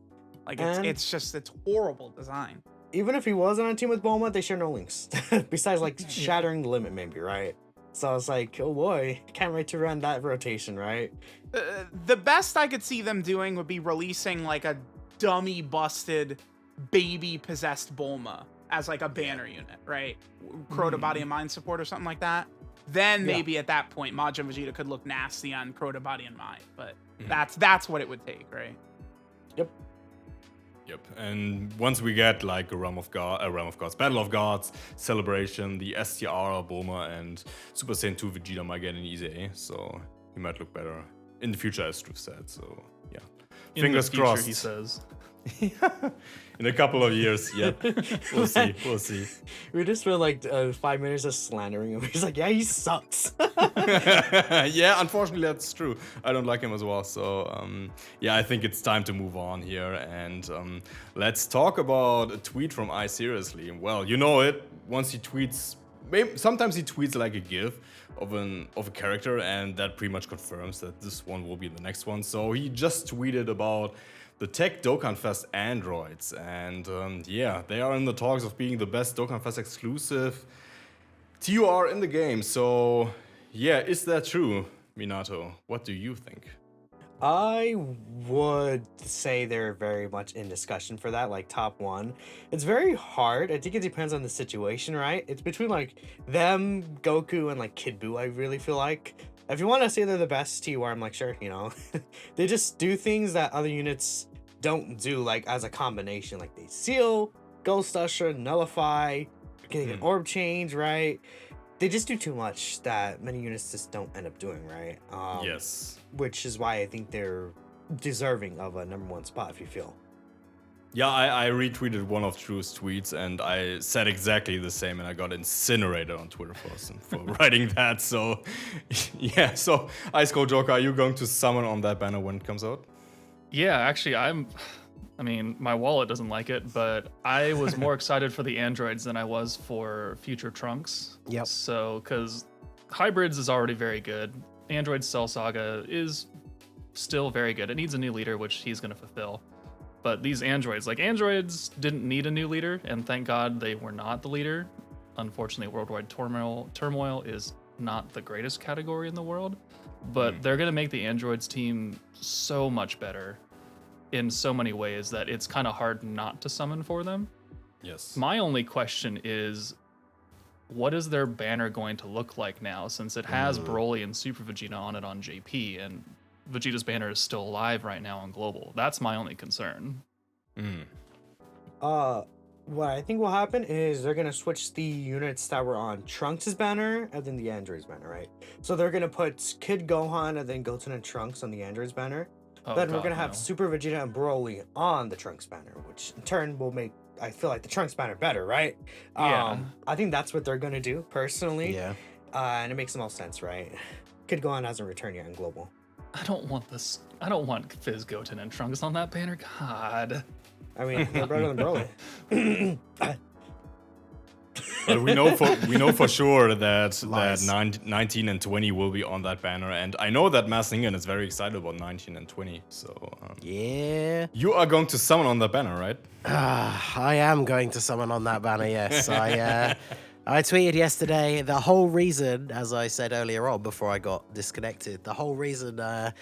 Like, it's horrible design. Even if he wasn't on a team with Bulma, they share no links. Besides, like, shattering the limit, maybe, right? So it's like, oh boy, can't wait to run that rotation, right? The best I could see them doing would be releasing, like, a dummy busted baby possessed Bulma as, like, a banner unit, right? Crota Body and Mind support or something like that. Then maybe at that point, Majin Vegeta could look nasty on Crota Body and Mind. But that's what it would take, right? Yep. Yep, and once we get like a Realm of Gods, Battle of Gods, Celebration, the STR Bulma and Super Saiyan 2 Vegeta might get an EZA, so he might look better in the future, as Drew said. So yeah, fingers crossed. He says. In a couple of years, yeah. We'll see. We just spent like 5 minutes just slandering him. He's like, yeah, he sucks. Yeah, unfortunately, that's true. I don't like him as well. So, yeah, I think it's time to move on here. And let's talk about a tweet from iSeriously. Well, you know it. Once he tweets, sometimes he tweets like a GIF of a character, and that pretty much confirms that this one will be the next one. So he just tweeted about the Tech Dokkan Fest androids, and yeah, they are in the talks of being the best Dokkan Fest exclusive TUR in the game. So yeah, is that true, Minato? What do you think? I would say they're very much in discussion for that, like top one. It's very hard. I think it depends on the situation, right? It's between like them, Goku, and like Kid Buu, I really feel like. If you want to say they're the best TUR, I'm like, sure, you know. They just do things that other units don't do, like as a combination. Like they seal, Ghost Usher, Nullify, getting an orb change, right? They just do too much that many units just don't end up doing, right? Yes. Which is why I think they're deserving of a #1 spot, if you feel. Yeah, I retweeted one of Drew's tweets, and I said exactly the same, and I got incinerated on Twitter for writing that. So, yeah. So, Ice Cold Joker, are you going to summon on that banner when it comes out? Yeah, actually, I mean, my wallet doesn't like it, but I was more excited for the androids than I was for future Trunks. Yep. So, because Hybrids is already very good. Android Cell Saga is still very good. It needs a new leader, which he's going to fulfill. But these androids didn't need a new leader, and thank God they were not the leader. Unfortunately, Worldwide Turmoil is not the greatest category in the world, but they're going to make the androids team so much better in so many ways that it's kind of hard not to summon for them. Yes. My only question is, what is their banner going to look like now, since it has Broly and Super Vegeta on it on JP, and Vegeta's banner is still alive right now on Global? That's my only concern. What I think will happen is they're gonna switch the units that were on Trunks' banner and then the Android's banner, right? So they're gonna put Kid Gohan and then Goten and Trunks on the Android's banner. Oh, Then we're God, gonna have no. Super Vegeta and Broly on the Trunks banner, which in turn will make I feel like the Trunks banner better, right? Yeah. I think that's what they're gonna do personally. Yeah. And it makes the most sense, right? Kid Gohan hasn't returned yet in Global. I don't want this. I don't want Fizz, Goten, and Trunks on that banner. God. I mean, they're better than Broly. But we know for sure that Lies. 19 and 20 will be on that banner, and I know that Masked Ningen is very excited about 19 and 20. So Yeah. you are going to summon on that banner, right? I am going to summon on that banner, yes. I tweeted yesterday, the whole reason, as I said earlier on before I got disconnected, the whole reason I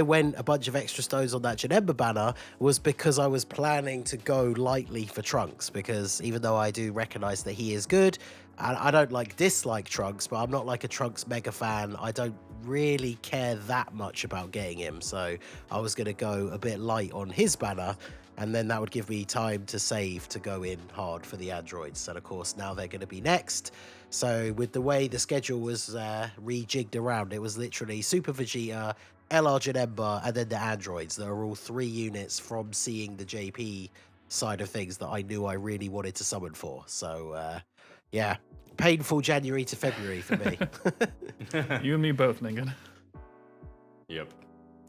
went a bunch of extra stones on that Janemba banner was because I was planning to go lightly for Trunks, because even though I do recognize that he is good, I don't dislike Trunks, but I'm not like a Trunks mega fan. I don't really care that much about getting him, so I was going to go a bit light on his banner, and then that would give me time to save to go in hard for the androids. And of course, now they're going to be next. So with the way the schedule was rejigged around, it was literally Super Vegeta, LR Janemba, and then the androids. There are all 3 units from seeing the JP side of things that I knew I really wanted to summon for. So yeah, painful January to February for me. You and me both, Ningen. Yep.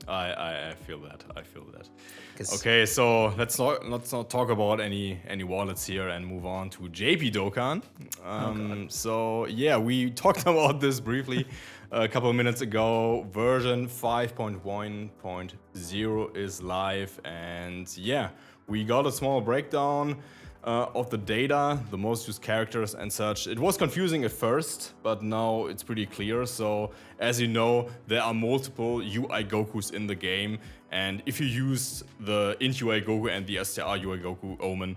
I feel that. I feel that. 'Cause- Okay, so let's not talk about any wallets here and move on to JP Dokkan. So yeah, we talked about this briefly a couple of minutes ago. Version 5.1.0 is live, and yeah, we got a small breakdown of the data, the most used characters and such. It was confusing at first, but now it's pretty clear. So as you know, there are multiple UI Gokus in the game, and if you use the int UI Goku and the STR UI Goku Omen,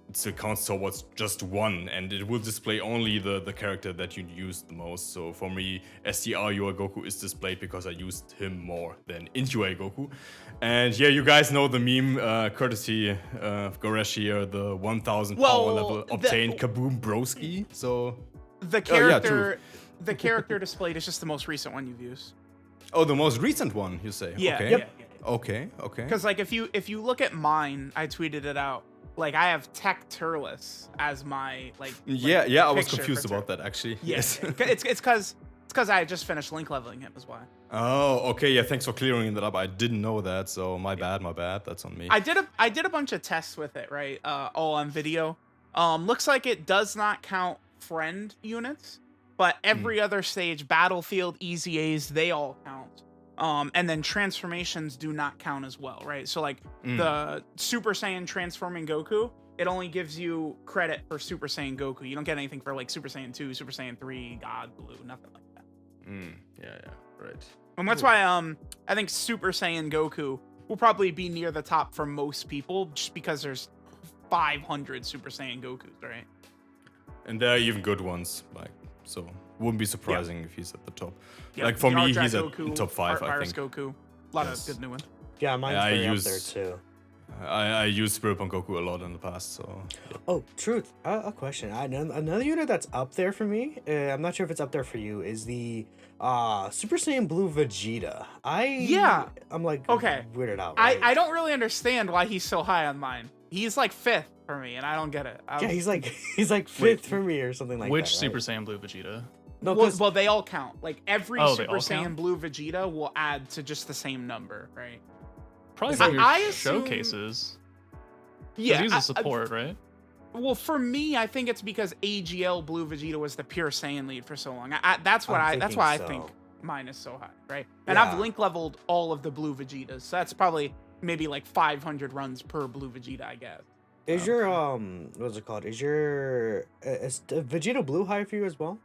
it still counts towards just one, and it will display only the character that you used the most. So for me, STR UI Goku is displayed because I used him more than int UI Goku. And yeah, you guys know the meme, courtesy of Goresh here, the 1000 power level obtained Kaboom Broski. So The character, the character displayed is just the most recent one you've used. oh, the most recent one, you say? Yeah. Okay. Yeah. Okay. Okay. Because if you look at mine, I tweeted it out. I have Tech Turles as my Yeah. I was picture confused for about that actually. Yes. it's because I just finished link leveling him is why. Oh, okay. Yeah. Thanks for clearing that up. I didn't know that, so my bad. That's on me. I did a bunch of tests with it, right? All on video. Looks like it does not count friend units, but every other stage, Battlefield, Easy A's, they all count. And then transformations do not count as well, right? So the Super Saiyan transforming Goku, it only gives you credit for Super Saiyan Goku. You don't get anything for Super Saiyan 2, Super Saiyan 3, God Blue, nothing like that. Yeah. Right. And that's why I think Super Saiyan Goku will probably be near the top for most people, just because there's 500 Super Saiyan Gokus, right? And there are even good ones, so wouldn't be surprising if he's at the top. Yeah, For me, Yardrat he's Goku, at top 5, I Virus think. Goku, a lot Yes. of good new ones. Yeah, mine's I very use- up there too. I used Spirit Punk Goku a lot in the past, so Oh, truth. A question. Another unit that's up there for me. I'm not sure if it's up there for you. Is the Super Saiyan Blue Vegeta? I'm Okay. weirded out. I don't really understand why he's so high on mine. He's 5th for me, and I don't get it. Yeah, he's like 5th for me or something like Which that. Super right? Saiyan Blue Vegeta? No, well, 'cause- well, they all count. Every Oh, they Super all Saiyan count? Blue Vegeta will add to just the same number, right? Probably I- for your I assume- showcases. 'Cause Yeah. he's a support, right? Well, for me, I think it's because AGL Blue Vegeta was the pure Saiyan lead for so long. That's why thinking I so. think mine is so high, right? And I've Yeah. link leveled all of the Blue Vegetas, so that's probably maybe 500 runs per Blue Vegeta, I guess. Is your what's it called? Is your is Vegeta Blue high for you as well?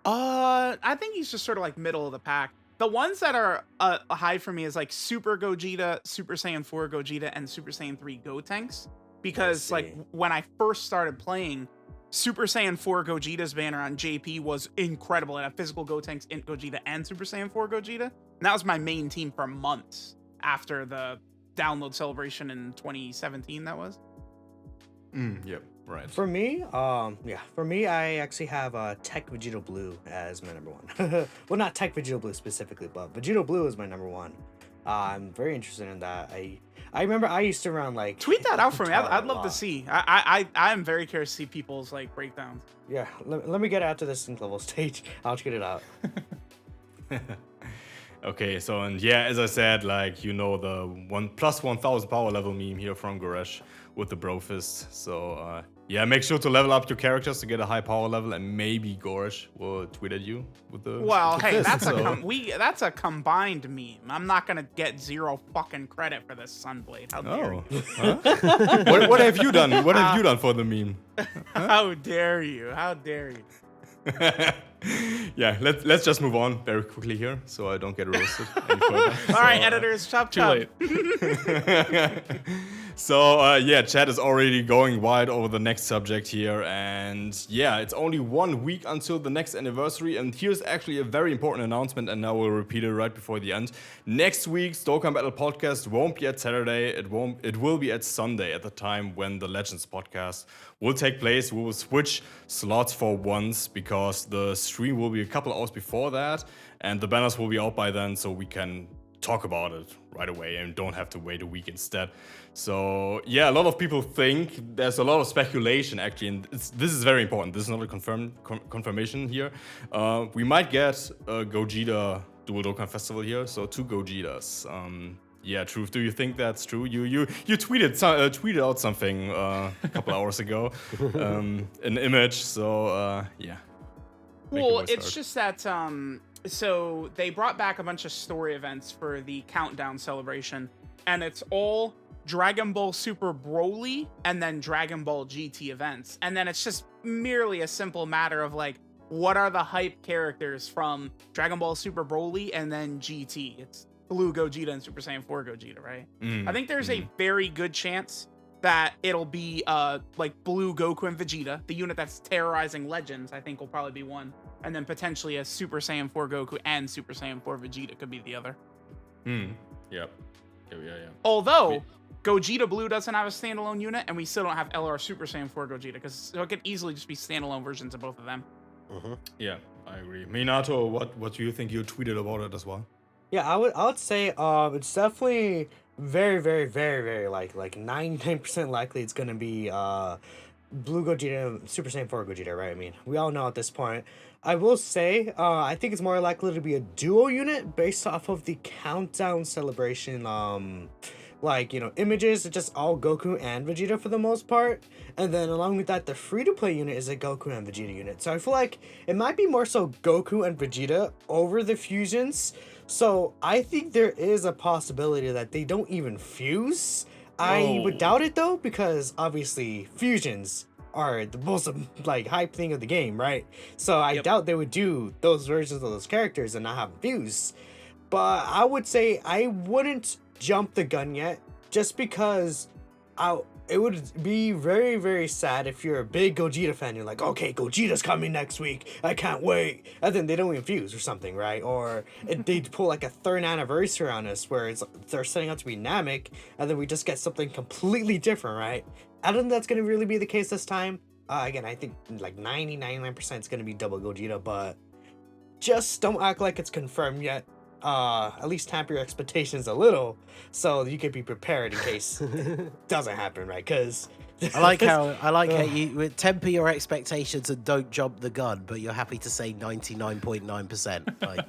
I think he's just sort of middle of the pack. The ones that are high for me is Super Gogeta, Super Saiyan 4 Gogeta, and Super Saiyan 3 Gotenks. because like see. when I first started playing, Super Saiyan 4 Gogeta's banner on JP was incredible. It had physical Gotenks, Int Gogeta, and Super Saiyan 4 Gogeta. And that was my main team for months after the download celebration in 2017. That was. Yep. Right. For me, I actually have Tech Vegeta Blue as my number one. Well, not Tech Vegeta Blue specifically, but Vegeta Blue is my number one. I'm very interested in that. I remember I used to run like Tweet that out for me. I'd a love to lot. see. I'm very curious to see people's like breakdowns. Yeah, let me get out to the sync level stage. I'll get it out. Okay, so and yeah, as I said, like the 1+1000 power level meme here from Goresh with the bro fist. So yeah, make sure to level up your characters to get a high power level, and maybe Goresh will tweet at you with the. Well, with the hey, fist, that's so. that's a combined meme. I'm not gonna get zero fucking credit for this Sunblade. How dare Oh. you? Huh? What have you done? What have you done for the meme? How dare you? How dare you? Yeah, let's just move on very quickly here, so I don't get roasted any further. All right, editors, chop Too chop. late. So yeah, chat is already going wide over the next subject here, and yeah, it's only 1 week until the next anniversary, and here's actually a very important announcement, and now we'll repeat it right before the end. Next week's Dokkan Battle podcast won't be at Saturday, it will be at Sunday at the time when the Legends podcast will take place. We will switch slots for once because the stream will be a couple hours before that, and the banners will be out by then, so we can talk about it right away and don't have to wait a week instead. So yeah, a lot of people think there's a lot of speculation actually, and this is very important. This is not a confirmation here. We might get a Gogeta Dual Dokkan Festival here, so 2 Gogetas. Yeah, Truth. Do you think that's true? You tweeted out something a couple hours ago, an image. So yeah. Make your Well, voice it's heard. just that so they brought back a bunch of story events for the countdown celebration, and it's all Dragon Ball Super Broly and then Dragon Ball GT events. And then it's just merely a simple matter of like, what are the hype characters from Dragon Ball Super Broly and then GT? It's Blue Gogeta and Super Saiyan 4 Gogeta, right? I think there's a very good chance that it'll be like Blue Goku and Vegeta, the unit that's terrorizing Legends, I think will probably be one. And then potentially a Super Saiyan 4 Goku and Super Saiyan 4 Vegeta could be the other. Yep. Yeah. Although Gogeta Blue doesn't have a standalone unit, and we still don't have LR Super Saiyan 4 Gogeta, because so it could easily just be standalone versions of both of them. Yeah, I agree. Minato, what do you think? You tweeted about it as well. Yeah, I would say it's definitely very, very, very, very like 99% likely it's gonna be Blue Gogeta, Super Saiyan 4 Gogeta, right? I mean, we all know at this point. I will say, I think it's more likely to be a duo unit based off of the countdown celebration, images. It's just all Goku and Vegeta for the most part. And then along with that, the free-to-play unit is a Goku and Vegeta unit. So I feel like it might be more so Goku and Vegeta over the fusions. So I think there is a possibility that they don't even fuse. I would doubt it though, because obviously fusions are the most hype thing of the game, right? So I doubt they would do those versions of those characters and not have them fuse. But I would say I wouldn't jump the gun yet, just because it would be very, very sad if you're a big Gogeta fan. You're like, okay, Gogeta's coming next week. I can't wait. And then they don't even fuse or something, right? Or they pull like a 3rd anniversary on us where they're setting up to be Namek, and then we just get something completely different, right? I don't think that's going to really be the case this time. Again, I think like 99% is going to be double Gogeta, but just don't act like it's confirmed yet. At least tamper your expectations a little, so you can be prepared in case it doesn't happen, right? Because I like how you temper your expectations and don't jump the gun, but you're happy to say 99.9%. Like,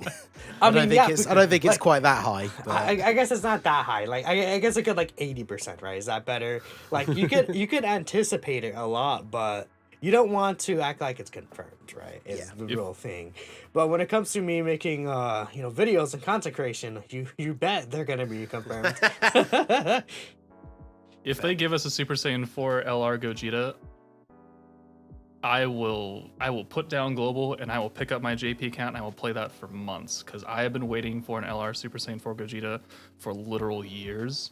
I don't think it's quite that high. But I guess it's not that high. Like I guess it could like 80%, right? Is that better? Like you could anticipate it a lot, but you don't want to act like it's confirmed, right? It's the real thing. But when it comes to me making videos and content creation, you bet they're gonna be confirmed. If they give us a Super Saiyan 4 LR Gogeta, I will put down Global and I will pick up my JP account and I will play that for months, because I have been waiting for an LR Super Saiyan 4 Gogeta for literal years.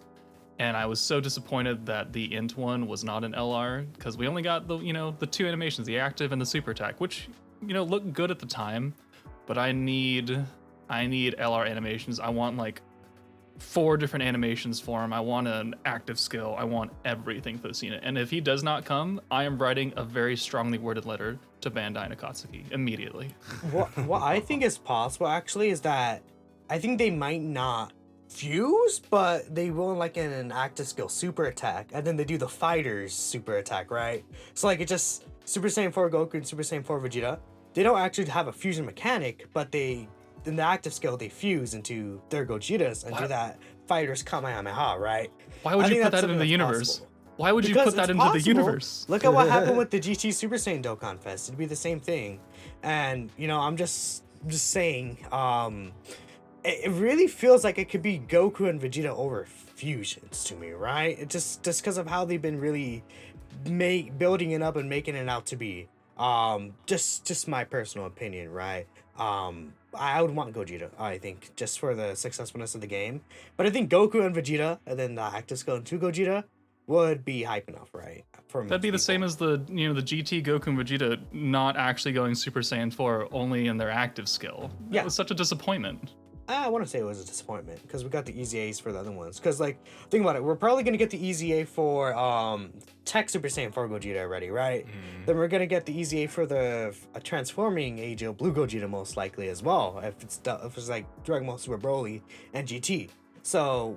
And I was so disappointed that the int one was not an LR, because we only got the, the 2 animations, the active and the super attack, which, looked good at the time, but I need LR animations. I want like 4 different animations for him. I want an active skill. I want everything for this unit. And if he does not come, I am writing a very strongly worded letter to Bandai and Akatsuki immediately. What I think is possible actually is that I think they might not fuse, but they will like in an active skill super attack, and then they do the fighter's super attack, right? So like it just Super Saiyan 4 Goku and Super Saiyan 4 Vegeta, they don't actually have a fusion mechanic, but in the active skill they fuse into their Gogetas and do that fighter's Kamehameha, right? Why would you put that into the universe? Why would you put that into the universe? Look at what happened with the GT Super Saiyan Dokkan Fest. It'd be the same thing. And I'm just saying, it really feels like it could be Goku and Vegeta over fusions to me, right? It just because of how they've been really building it up and making it out to be. Just my personal opinion, right? I would want Gogeta, I think, just for the successfulness of the game. But I think Goku and Vegeta, and then the active skill into Gogeta, would be hype enough, right? That'd be the same as the the GT Goku and Vegeta not actually going Super Saiyan 4 only in their active skill. Yeah. It was such a disappointment. I want to say it was a disappointment because we got the easy A's for the other ones. Because like, think about it, we're probably gonna get the easy A for Tech Super Saiyan 4 Gogeta already, right? Then we're gonna get the easy A for the transforming AGL Blue Gogeta most likely as well. If it's like Dragon Ball Super Broly and GT, so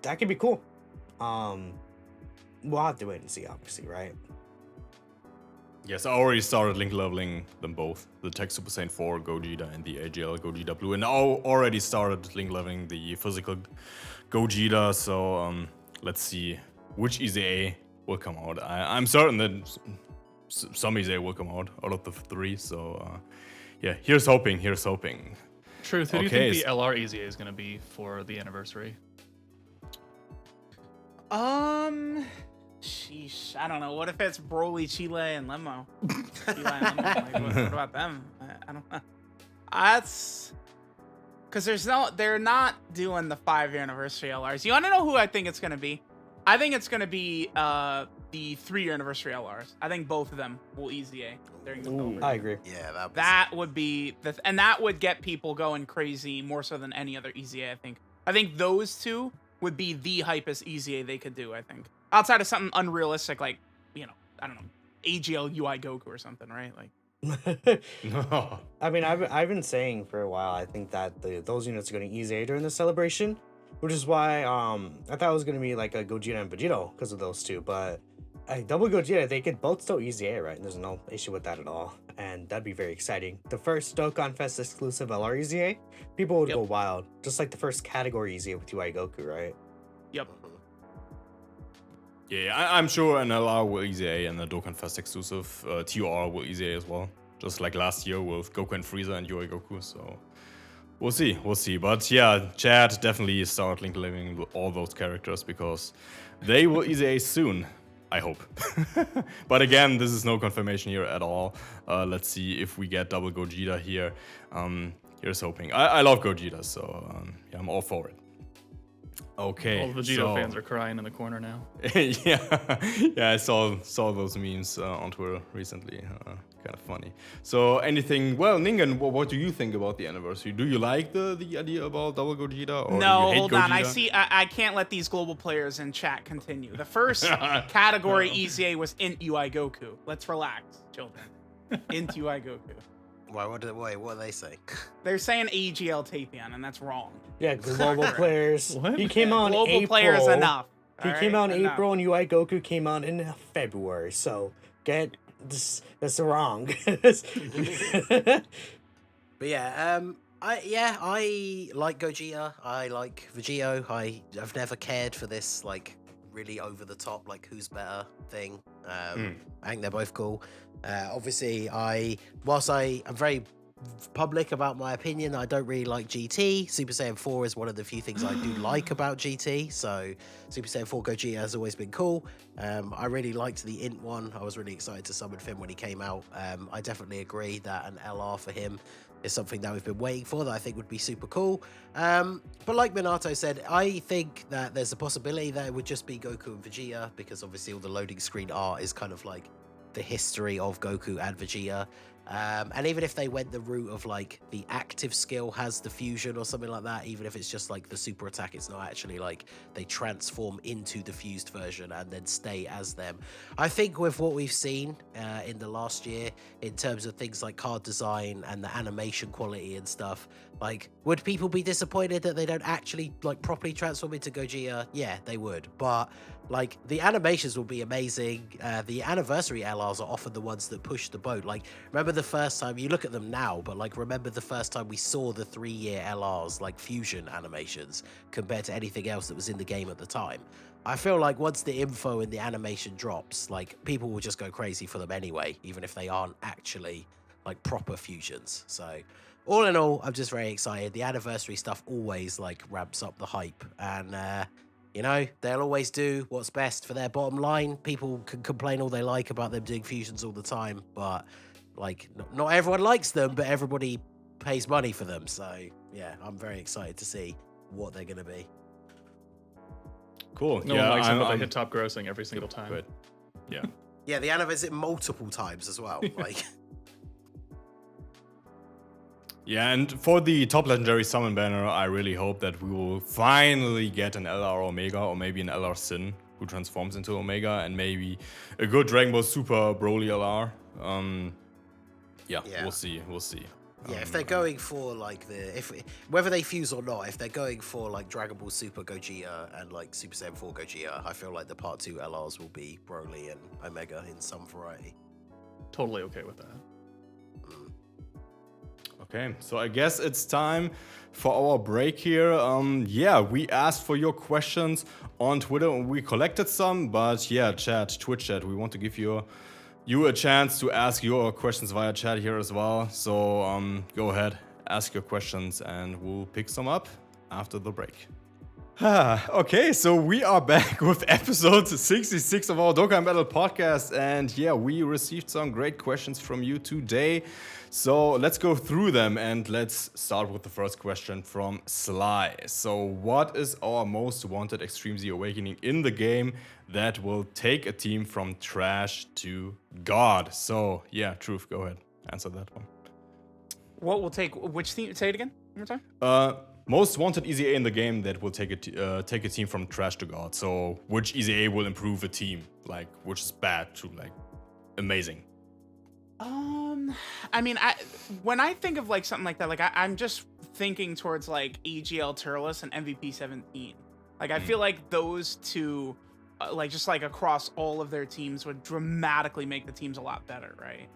that could be cool. We'll have to wait and see, obviously, right? Yes, I already started link leveling them both, the Tech Super Saiyan 4 Gogeta and the AGL Gogeta Blue, and I already started link leveling the physical Gogeta, so let's see which EZA will come out. I'm certain that some EZA will come out of the 3, so yeah, here's hoping. Truth, who do you think the LR EZA is going to be for the anniversary? Sheesh, I don't know. What if it's Broly, Chile, and Lemo? Like, what about them? I don't know. That's because they're not doing the 5-year anniversary LRs. You want to know who I think it's gonna be? I think it's gonna be the 3-year anniversary LRs. I think both of them will EZA during the celebration. I agree. Yeah, that would be and that would get people going crazy more so than any other EZA. I think those two would be the hypest EZA they could do. I think. Outside of something unrealistic, like, I don't know, AGL UI Goku or something, right? Like, No. I mean, I've been saying for a while, I think that those units are going to EZA during the celebration, which is why I thought it was going to be like a Gogeta and Vegeta because of those two. But double Gogeta, they could both still EZA, right? There's no issue with that at all. And that'd be very exciting. The first Dokkan Fest exclusive LR EZA, people would go wild. Just like the first category EZA with UI Goku, right? Yep. Yeah, I'm sure an LR will EZA and the Dokkan Fest exclusive TOR will EZA as well. Just like last year with Goku and Frieza and UI Goku, so we'll see. But yeah, Chad definitely start link leveling all those characters because they will EZA soon, I hope. But again, this is no confirmation here at all. Let's see if we get double Gogeta here. Here's hoping. I love Gogeta, so yeah, I'm all for it. Okay. All the Vegeta fans are crying in the corner now. yeah, I saw those memes on Twitter recently. Kind of funny. So Ningen, what do you think about the anniversary? Do you like the idea about double Gogeta? Or no, do you hate hold Gogeta? on. I can't let these global players in chat continue. The first category EZA was int UI Goku. Let's relax, children. Int UI Goku. What are they saying? They're saying AGL Tapion, and that's wrong. Yeah, global players. What? He came out in Global April. players enough. He came out in April, and UI Goku came out in February. So get this. That's wrong. But yeah, I like Gogeta. I like Vegito. I've never cared for this like really over the top like who's better thing. I think they're both cool. Obviously, whilst I am very public about my opinion, I don't really like GT. Super Saiyan 4 is one of the few things I do like about GT. So Super Saiyan 4 Gogeta has always been cool. I really liked the int one. I was really excited to summon Finn when he came out. I definitely agree that an LR for him is something that we've been waiting for that I think would be super cool. But like Minato said, I think that there's a possibility that it would just be Goku and Vegeta, because obviously all the loading screen art is kind of like the history of Goku and Vegeta. And even if they went the route of like the active skill has the fusion or something like that, even if it's just like the super attack, it's not actually like they transform into the fused version and then stay as them. I think with what we've seen in the last year in terms of things like card design and the animation quality and stuff, like, would people be disappointed that they don't actually like properly transform into Gogeta? Yeah, they would. But like, the animations will be amazing. The anniversary LRs are often the ones that push the boat. Like, remember the first time, you look at them now, but like, remember the first time we saw the 3-year LRs, like fusion animations, compared to anything else that was in the game at the time. I feel like once the info and the animation drops, like, people will just go crazy for them anyway, even if they aren't actually like proper fusions. So all in all, I'm just very excited. The anniversary stuff always like ramps up the hype, and you know, they'll always do what's best for their bottom line. People can complain all they like about them doing fusions all the time, but like, not everyone likes them, but everybody pays money for them. So yeah, I'm very excited to see what they're gonna be. Cool. No yeah, one likes them, but they hit top grossing every single time. But yeah. Yeah, the anniversary multiple times as well. Like, Yeah, and for the top legendary summon banner, I really hope that we will finally get an LR Omega or maybe an LR Sin who transforms into Omega, and maybe a good Dragon Ball Super Broly LR. Yeah, we'll see. yeah, if they're going for like whether they fuse or not, if they're going for like Dragon Ball Super Gogeta and like Super Saiyan 4 Gogeta, I feel like the Part 2 LRs will be Broly and Omega in some variety. Totally okay with that. Okay, so I guess it's time for our break here. Yeah, we asked for your questions on Twitter and we collected some, but yeah, Twitch chat, we want to give you a chance to ask your questions via chat here as well. So go ahead, ask your questions and we'll pick some up after the break. Okay, so we are back with episode 66 of our Dokkan Battle podcast, and yeah, we received some great questions from you today. So let's go through them, and let's start with the first question from Sly. So what is our most wanted Extreme Z Awakening in the game that will take a team from trash to God? So yeah, Truth, go ahead, answer that one. What will take which team? Say it again. One more time. Most wanted EZA in the game that will take a team from trash to God. So which EZA will improve a team, like which is bad to like amazing. I mean, when I think of like something like that, like I'm just thinking towards like EGL Turles and MVP 17. Like I feel like those two, like just like across all of their teams, would dramatically make the teams a lot better, right?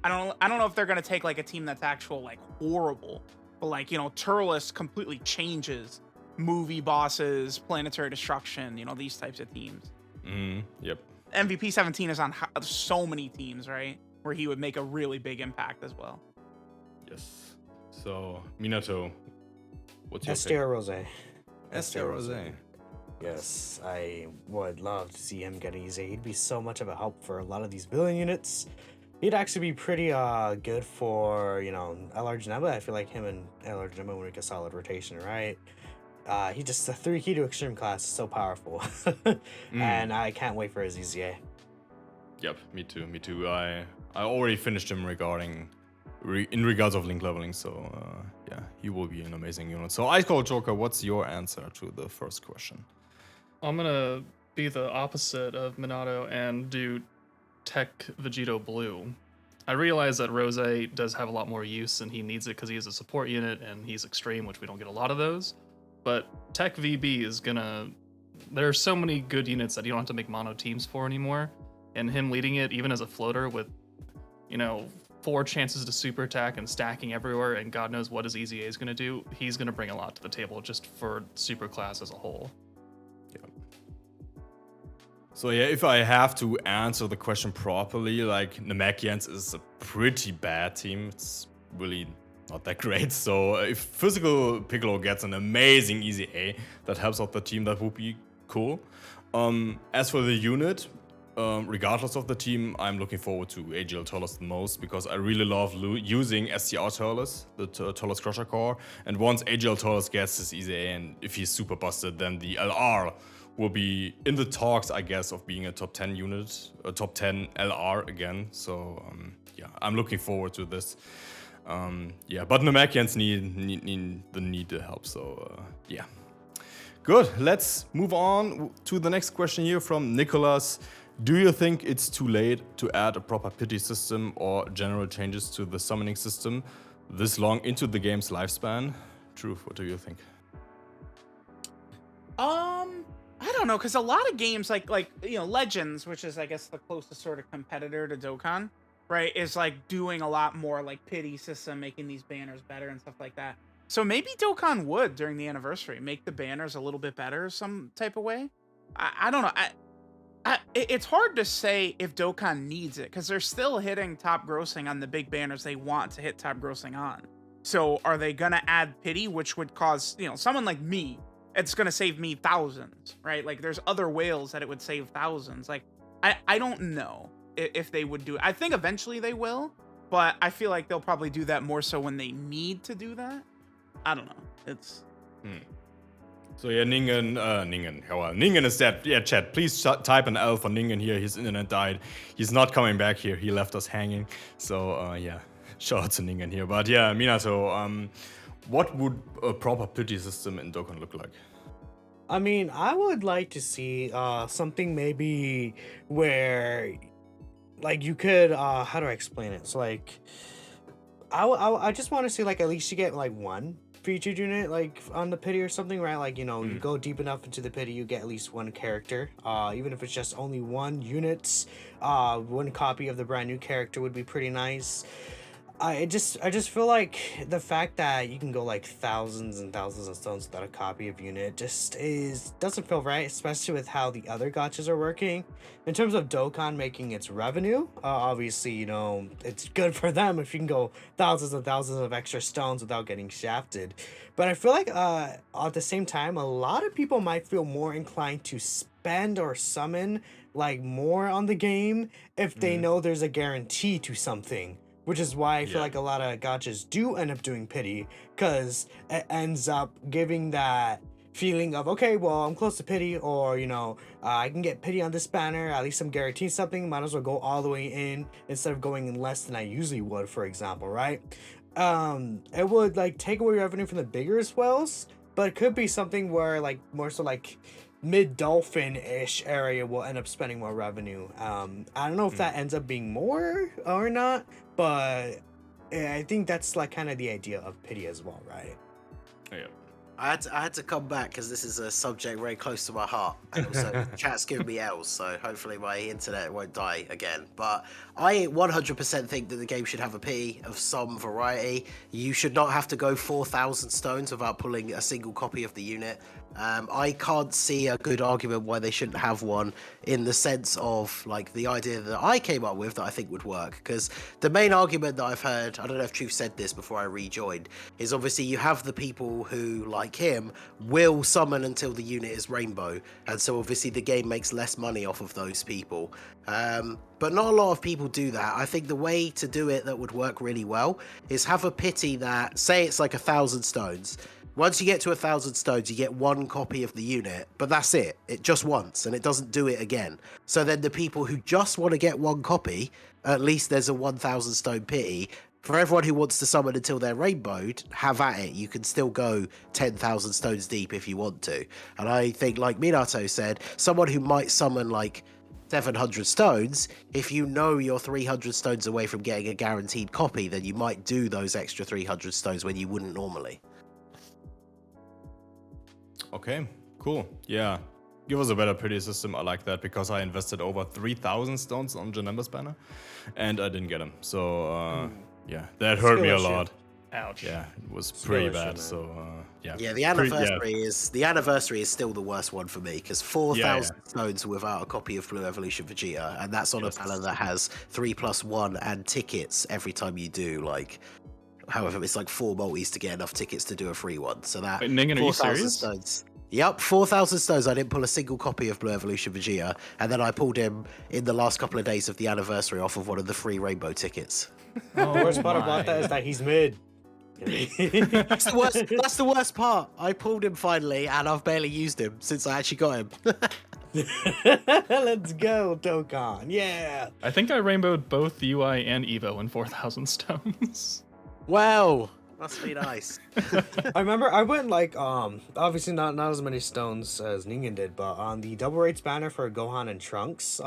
I don't know if they're gonna take like a team that's actual like horrible, but like, you know, Turles completely changes movie bosses, planetary destruction, you know, these types of teams. Yep. MVP 17 is on so many teams, right? Where he would make a really big impact as well. Yes. So, Minato, what's your Esther Rose. Esther Rose. Yes, I would love to see him get easy. He'd be so much of a help for a lot of these villain units. He'd actually be pretty good for, you know, LR Janemba. I feel like him and LR Janemba would make a solid rotation, right? He just, the 3 key to extreme class is so powerful. And I can't wait for his EZA. Yep, me too. I already finished him in regards of link leveling, so yeah, he will be an amazing unit. So Ice Cold Joker, what's your answer to the first question? I'm gonna be the opposite of Minato and do Tech Vegito Blue. I realize that Rose does have a lot more use and he needs it because he is a support unit and he's extreme, which we don't get a lot of those. But Tech VB is gonna... There are so many good units that you don't have to make mono teams for anymore. And him leading it, even as a floater with, you know, 4 chances to super attack and stacking everywhere and God knows what his EZA is gonna do, he's gonna bring a lot to the table just for super class as a whole. Yeah. So yeah, if I have to answer the question properly, like Namekians is a pretty bad team. It's really not that great. So if Physical Piccolo gets an amazing EZA that helps out the team, that would be cool. As for the unit, regardless of the team, I'm looking forward to AGL Turles the most because I really love using STR Turles, the Turles Crusher Core. And once AGL Turles gets his EZA and if he's super busted, then the LR will be in the talks, I guess, of being a top 10 unit, a top 10 LR again. So yeah, I'm looking forward to this. Yeah, but Namekians need the help. So yeah. Good. Let's move on to the next question here from Nicholas. Do you think it's too late to add a proper pity system or general changes to the summoning system this long into the game's lifespan? Truth, what do you think? I don't know, because a lot of games like Legends, which is I guess the closest sort of competitor to Dokkan, right, is like doing a lot more like pity system, making these banners better and stuff like that. So maybe Dokkan would, during the anniversary, make the banners a little bit better some type of way. I don't know. It's hard to say if Dokkan needs it, because they're still hitting top grossing on the big banners they want to hit top grossing on. So are they going to add pity, which would cause, someone like me, it's going to save me thousands, right? Like there's other whales that it would save thousands. Like I don't know if they would do it. I think eventually they will, but I feel like they'll probably do that more so when they need to do that. I don't know. It's... So yeah, Ningen is dead. Yeah, chat, please type an L for Ningen here. His internet died. He's not coming back here. He left us hanging. So yeah, shout out to Ningen here. But yeah, Minato, what would a proper pity system in Dokkan look like? I mean, I would like to see something maybe where, like, you could, how do I explain it? So, like, I just want to see, like, at least you get, like, one featured unit, like, on the pity or something, right? Like, you go deep enough into the pity, you get at least one character. Even if it's just only one unit, one copy of the brand new character would be pretty nice. I just feel like the fact that you can go like thousands and thousands of stones without a copy of unit doesn't feel right, especially with how the other gachas are working. In terms of Dokkan making its revenue, obviously, it's good for them if you can go thousands and thousands of extra stones without getting shafted. But I feel like at the same time, a lot of people might feel more inclined to spend or summon like more on the game if they know there's a guarantee to something. Which is why I feel like a lot of gachas do end up doing pity, because it ends up giving that feeling of, okay, well, I'm close to pity, or, I can get pity on this banner, at least I'm guaranteed something, might as well go all the way in instead of going in less than I usually would, for example, right? It would, like, take away revenue from the bigger swells, but it could be something where, like, more so, like, mid-dolphin-ish area will end up spending more revenue. I don't know if that ends up being more or not, but I think that's like kind of the idea of pity as well, right? Yeah. I had to come back because this is a subject very close to my heart, and also chat's giving me L's, so hopefully my internet won't die again. But I 100% think that the game should have a pity of some variety. You should not have to go 4,000 stones without pulling a single copy of the unit. I can't see a good argument why they shouldn't have one, in the sense of like the idea that I came up with that I think would work. Because the main argument that I've heard, I don't know if Truth said this before I rejoined, is obviously you have the people who, like him, will summon until the unit is rainbow, and so obviously the game makes less money off of those people. But not a lot of people do that. I think the way to do it that would work really well is have a pity that, say it's like 1,000 stones. Once you get to 1,000 stones, you get one copy of the unit, but that's it. It just once, and it doesn't do it again. So then the people who just want to get one copy, at least there's a 1,000 stone pity. For everyone who wants to summon until they're rainbowed, have at it. You can still go 10,000 stones deep if you want to. And I think, like Minato said, someone who might summon like 700 stones, if you know you're 300 stones away from getting a guaranteed copy, then you might do those extra 300 stones when you wouldn't normally. Okay, cool. Yeah. Give us a better pity system. I like that because I invested over 3,000 stones on Janemba's banner and I didn't get them. So, yeah, that hurt me a lot. Ouch. Yeah, it was pretty bad. So, yeah. Yeah, the anniversary is still the worst one for me, because 4,000 stones without a copy of Blue Evolution Vegeta, and that's on a banner that has 3+1 and tickets every time you do, like, however, it's like 4 multis to get enough tickets to do a free one. So that Wait, Ningen, are you serious? Stones. Yep, 4,000 stones. I didn't pull a single copy of Blue Evolution Vegeta, and then I pulled him in the last couple of days of the anniversary off of one of the free rainbow tickets. Oh, The worst part about that is that he's mid. That's the worst part. I pulled him finally, and I've barely used him since I actually got him. Let's go, Dokkan. Yeah. I think I rainbowed both UI and Evo in 4,000 stones. Wow, must be nice. I remember I went like obviously not as many stones as Ningen did, but on the double rates banner for Gohan and Trunks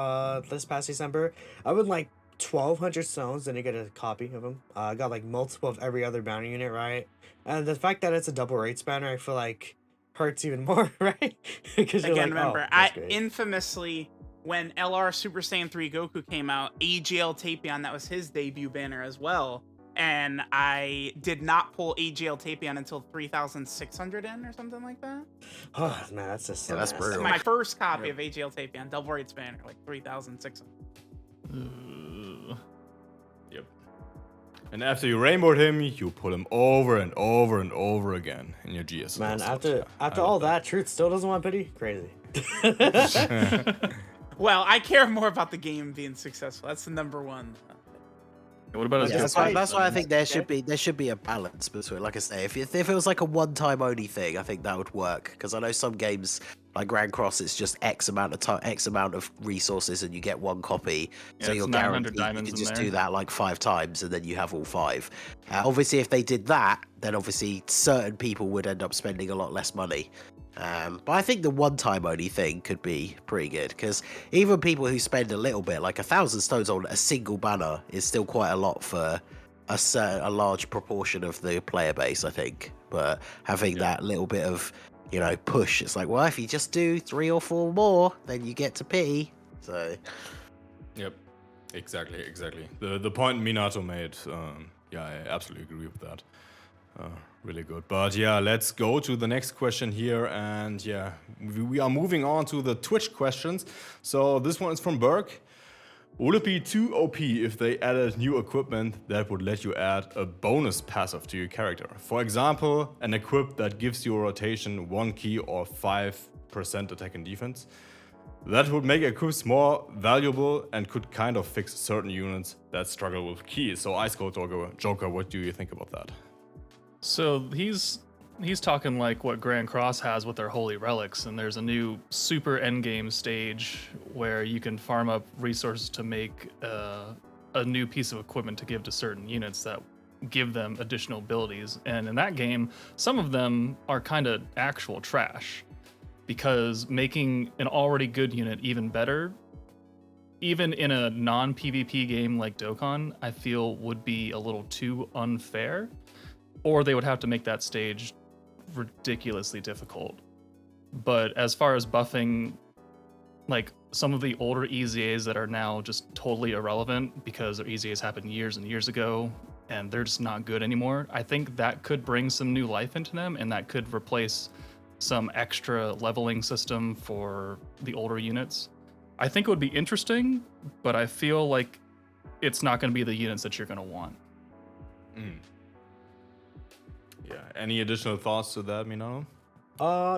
this past December, I went like 1,200 stones, then you get a copy of them. I got like multiple of every other banner unit, right? And the fact that it's a double rates banner, I feel like hurts even more, right? Because Again, like, remember, that's great. infamously, when LR Super Saiyan 3 Goku came out, AGL Tapion, that was his debut banner as well. And I did not pull AGL Tapion until 3,600 in or something like that. Oh man, that's just so that's nasty. brutal. My first copy of AGL Tapion, double rates banner, like 3,600. Yep. And after you rainbowed him, you pull him over and over and over again in your GS. Man, slot. after I all love that, Truth still doesn't want pity? Crazy. Well, I care more about the game being successful. That's the number one. What about his Yeah, that's Dokkan why I stones? think there should be a balance between, like I say, if it was like a one-time only thing, I think that would work. Because I know some games like Grand Cross, it's just X amount of resources, and you get one copy, Yeah, so it's you're 900 guaranteed you diamonds can in just there. do that like 5 times, and then you have all 5. Obviously, if they did that, then obviously certain people would end up spending a lot less money. But I think the one-time only thing could be pretty good, because even people who spend a little bit, like 1,000 stones on a single banner, is still quite a lot for a large proportion of the player base, I think. But having that little bit of, push, it's like, well, if you just do 3 or 4 more, then you get to pity. So, Yep, exactly. The point Minato made, yeah, I absolutely agree with that. Really good. But yeah, let's go to the next question here. And yeah, we are moving on to the Twitch questions. So this one is from Burke. Would it be too OP if they added new equipment that would let you add a bonus passive to your character? For example, an equip that gives you a rotation 1 key or 5% attack and defense. That would make equips more valuable and could kind of fix certain units that struggle with keys. So Ice Cold Joker, what do you think about that? So he's talking like what Grand Cross has with their holy relics, and there's a new super endgame stage where you can farm up resources to make a new piece of equipment to give to certain units that give them additional abilities. And in that game, some of them are kind of actual trash, because making an already good unit even better, even in a non-PvP game like Dokkan, I feel would be a little too unfair. Or they would have to make that stage ridiculously difficult. But as far as buffing, like some of the older EZAs that are now just totally irrelevant because their EZAs happened years and years ago and they're just not good anymore, I think that could bring some new life into them, and that could replace some extra leveling system for the older units. I think it would be interesting, but I feel like it's not going to be the units that you're going to want. Yeah, any additional thoughts to that, Minato?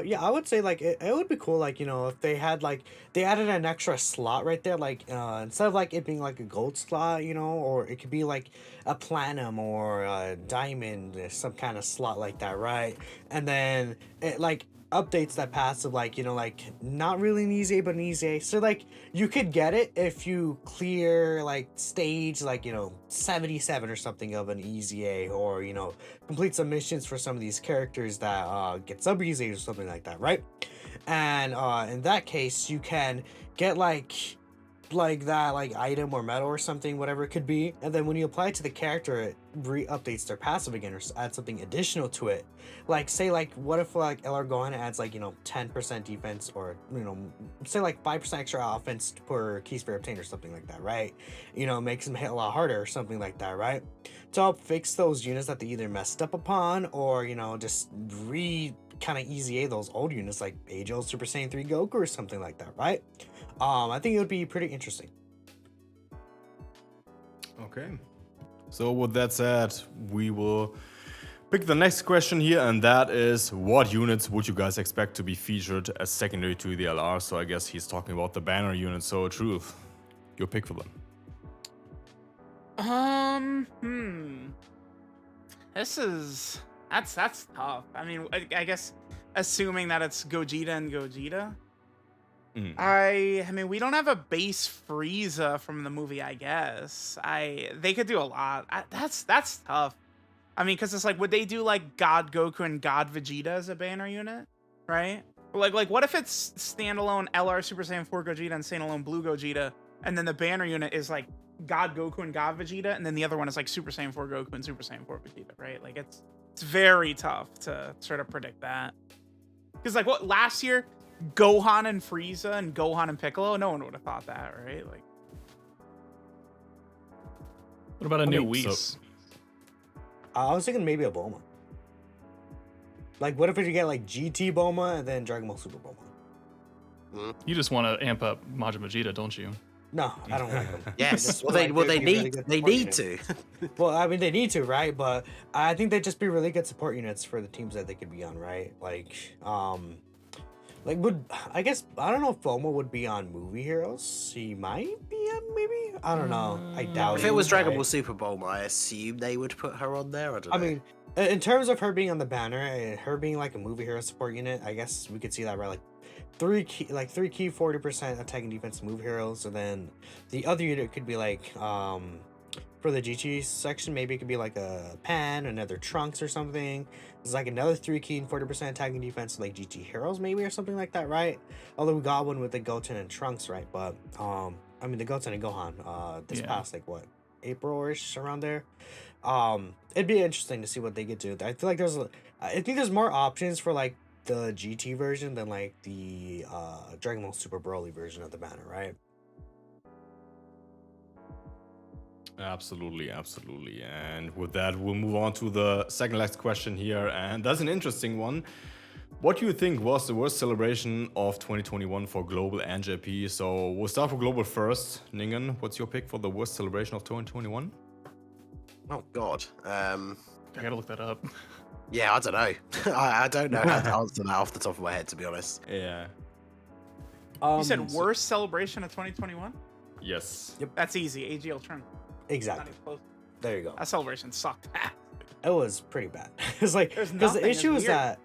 Yeah, I would say like it would be cool, like, if they had like they added an extra slot right there, like instead of like it being like a gold slot, or it could be like a platinum or a diamond, some kind of slot like that, right? And then it like updates that passive, like, like not really an easy but an easy, so like you could get it if you clear like stage like 77 or something of an EZA, or complete some missions for some of these characters that get sub EZAs or something like that, right? And in that case you can get like that like item or medal or something, whatever it could be, and then when you apply it to the character, it re-updates their passive again or add something additional to it. Like say like what if like LR Gohan adds like 10% defense, or say like 5% extra offense per key sphere obtained or something like that, right? Makes them hit a lot harder or something like that, right? To help fix those units that they either messed up upon, or just kind of EZA those old units like Age-Old Super Saiyan 3 Goku or something like that, right? I think it would be pretty interesting. Okay. So with that said, we will Pick the next question here, and that is, what units would you guys expect to be featured as secondary to the LR? So I guess he's talking about the banner units. So Truth, your pick for them. That's tough. I mean, I guess assuming that it's Gogeta and Gogeta. I mean, we don't have a base Frieza from the movie. I guess they could do a lot. That's tough. I mean, because it's like, would they do like God Goku and God Vegeta as a banner unit, right? Like what if it's standalone LR Super Saiyan 4 Gogeta and standalone Blue Gogeta, and then the banner unit is like God Goku and God Vegeta, and then the other one is like Super Saiyan 4 Goku and Super Saiyan 4 Vegeta, right? Like it's very tough to sort of predict that. Because like what last year, Gohan and Frieza and Gohan and Piccolo, no one would have thought that, right? Like, what about a new Whis? I was thinking maybe a Bulma. Like, what if we could get like GT Bulma and then Dragon Ball Super Bulma? You just want to amp up Majin Vegeta, don't you? No, I don't want them. Yes, well, they need to. Well, I mean, they need to, right? But I think they'd just be really good support units for the teams that they could be on, right? Like would I guess I don't know if Bulma would be on Movie Heroes. She might be on, maybe. I don't know. I doubt If it was Dragon Ball Super Bulma, I assume they would put her on there. I don't know. I mean, in terms of her being on the banner and her being like a Movie Hero support unit, I guess we could see that, right? Like three key 40% attack and defense Movie Heroes, and then the other unit could be like for the GT section, maybe it could be like a Pan, another Trunks or something. There's like another 3 key and 40% attacking defense, like GT Heroes maybe or something like that, right? Although we got one with the Goten and Trunks, right? But I mean the Goten and Gohan this past like what, April-ish, around there. It'd be interesting to see what they get to. I feel like I think there's more options for like the GT version than like the Dragon Ball Super Broly version of the banner, right? Absolutely. And with that, we'll move on to the second last question here, and that's an interesting one. What do you think was the worst celebration of 2021 for Global and JP? So we'll start with Global first. Ningen, what's your pick for the worst celebration of 2021? Oh God. I gotta look that up. Yeah, I don't know. I don't know how to answer that off the top of my head, to be honest. Yeah. You said worst celebration of 2021? Yes. Yep. That's easy. AG Ultron. Exactly. There you go. That celebration sucked. It was pretty bad. It's like, There's because the nothing, issue it's is weird. that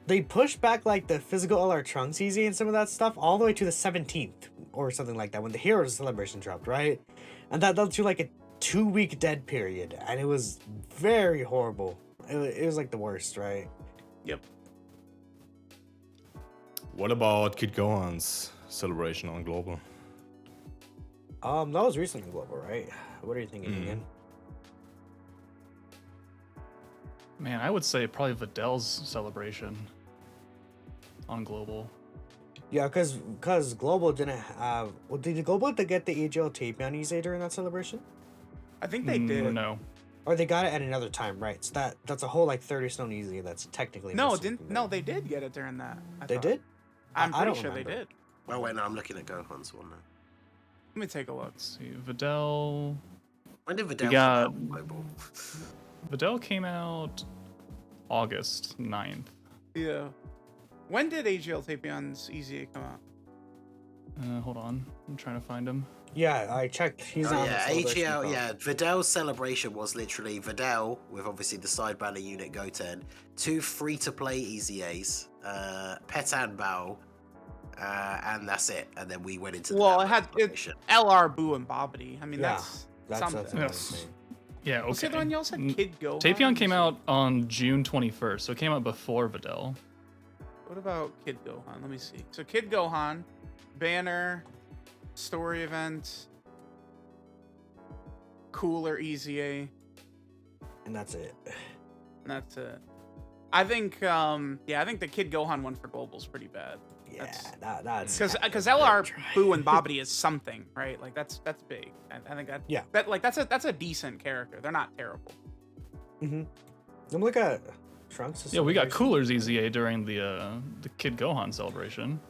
they pushed back like the physical LR Trunks easy and some of that stuff all the way to the 17th or something like that when the Heroes celebration dropped, right? And that led to like a 2-week dead period, and it was very horrible. It was like the worst, right? Yep. What about Kid Gohan's celebration on Global? That was recently global, right? What are you thinking again? Man, I would say probably Videl's celebration on Global. Yeah, because Global didn't have. Well, did Global get the AGL tape on Easy during that celebration? I think they did. No. Or they got it at another time, right? So that's a whole like 30 stone Easy that's technically missing from there. they did get it during that. They did? I'm I pretty don't sure remember. they did. Oh wait, no, I'm looking at Gohan's one now. Let me take a look. Let's see. Videl. When did Videl got- come out Global? Videl came out August 9th. Yeah. When did AGL Tapion's Easy come out? Hold on. I'm trying to find him. Yeah, I checked. He's Oh on yeah, the celebration AGL. phone. Yeah, Videl's celebration was literally Videl with obviously the side banner unit Goten, 2 free-to-play Easy A's, Petan Bao, and that's it. And then we went into the Well, Namek it had celebration. LR Boo and Bobbity. I mean, Yeah, that's something. what I'm Yes. saying. Yeah, What's the okay. other one y'all said? Kid Gohan? Tapion came out on June 21st, so it came out before Videl. What about Kid Gohan? Let me see. So Kid Gohan, banner, story event, cooler Easy A, And that's it. and that's it. I think the Kid Gohan one for Global's pretty bad. Yeah, That's- that's Because LR Boo and Bobbity is something, right? Like that's big. I think Yeah. that's a decent character. They're not terrible. I'm look at Trunks. Yeah, we got celebration. Cooler's Easy A during the Kid Gohan celebration.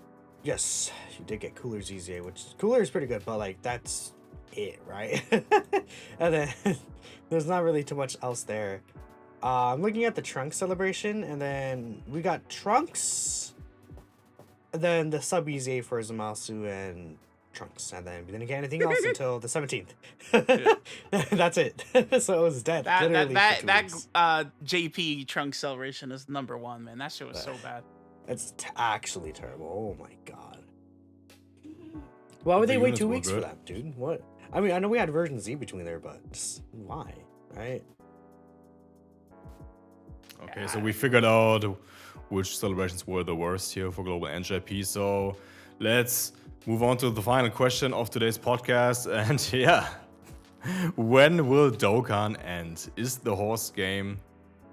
Yes, you did get Cooler's Easy, which Cooler is pretty good, but like that's it, right? And then there's not really too much else there. I'm looking at the Trunks celebration, and then we got Trunks, and then the sub EZA for Zamasu and Trunks, and then we didn't get anything else until the 17th. That's it. So it was dead. literally for 2 weeks. JP Trunks celebration is number one, man. That shit was so bad. It's actually terrible. Oh my god. Why would they wait 2 weeks for that, dude? What? I mean, I know we had version Z between there, but just why, right? Okay, so we figured out which celebrations were the worst here for Global NJP. So let's move on to the final question of today's podcast. And yeah, when will Dokkan end? Is the horse game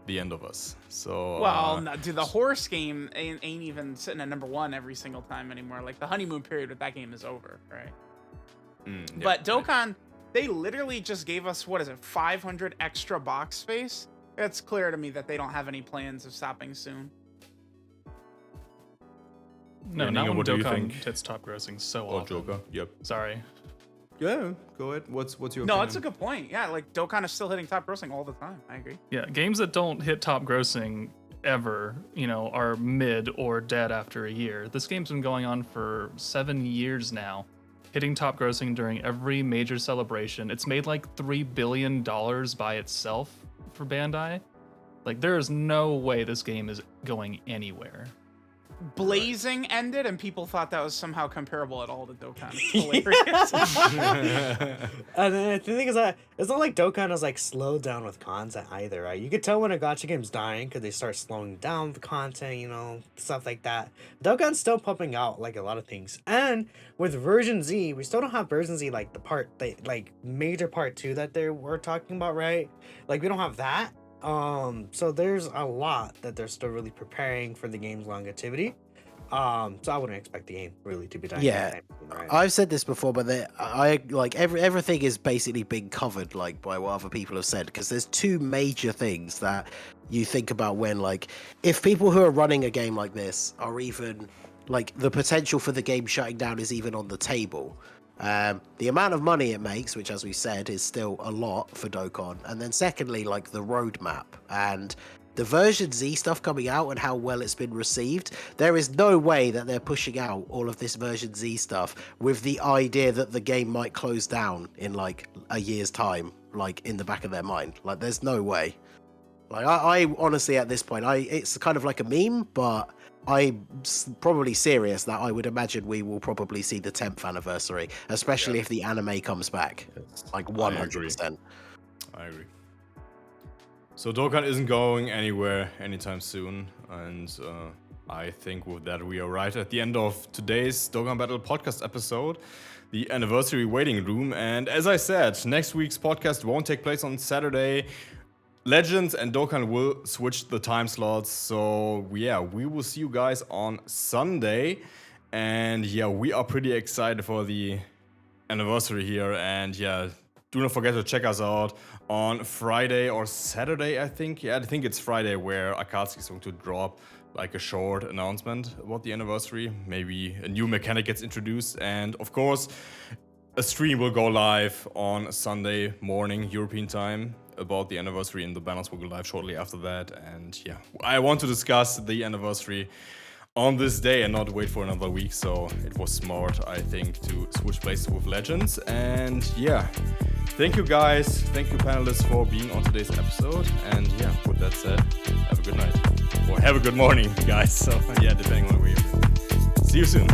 the end of us? So well, no, dude, the horse game ain't even sitting at number one every single time anymore. Like the honeymoon period with that game is over, right? But Dokkan, they literally just gave us, what is it, 500 extra box space? It's clear to me that they don't have any plans of stopping soon. No, not when Dokkan hits top grossing so often. Joker, yep. Sorry. Yeah, go ahead. What's your No, opinion? it's a good point. Yeah, like Dokkan is still hitting top grossing all the time. I agree. Yeah, games that don't hit top grossing ever, are mid or dead after a year. This game's been going on for 7 years now, hitting top grossing during every major celebration. It's made like $3 billion by itself for Bandai. Like, there is no way this game is going anywhere. Blazing ended, and people thought that was somehow comparable at all to Dokkan. It's hilarious. And then the thing is that it's not like Dokkan is like slowed down with content either, right? You could tell when a gacha game's dying because they start slowing down the content, stuff like that. Dokkan's still pumping out like a lot of things, and with version Z, we still don't have version Z like major part 2 that they were talking about, right? Like we don't have that. So there's a lot that they're still really preparing for the game's longevity. So I wouldn't expect the game really to be done. Yeah, right? I've said this before, but everything is basically being covered like by what other people have said, because there's 2 major things that you think about when, like, if people who are running a game like this are even like the potential for the game shutting down is even on the table. The amount of money it makes, which as we said is still a lot for Dokkan, and then secondly, like the roadmap and the version Z stuff coming out and how well it's been received. There is no way that they're pushing out all of this version Z stuff with the idea that the game might close down in like a year's time, like in the back of their mind. Like there's no way. Like I honestly at this point, it's kind of like a meme, but I'm probably serious that I would imagine we will probably see the 10th anniversary, especially if the anime comes back. Like 100%. I agree. So Dokkan isn't going anywhere anytime soon, and I think with that we are right at the end of today's Dokkan Battle podcast episode, the anniversary waiting room. And as I said, next week's podcast won't take place on Saturday. Legends and Dokkan will switch the time slots, so yeah, we will see you guys on Sunday. And yeah, we are pretty excited for the anniversary here, and yeah, do not forget to check us out on Friday or Saturday, I think. Yeah, I think it's Friday, where Akatsuki is going to drop like a short announcement about the anniversary. Maybe a new mechanic gets introduced, and of course, a stream will go live on Sunday morning European time about the anniversary, and the banners will go live shortly after that. And yeah, I want to discuss the anniversary on this day and not wait for another week, so it was smart, I think, to switch places with Legends. And yeah, thank you guys, thank you panelists for being on today's episode. And yeah, with that said, have a good night, or have a good morning, guys. So yeah, depending on where you're. See you soon.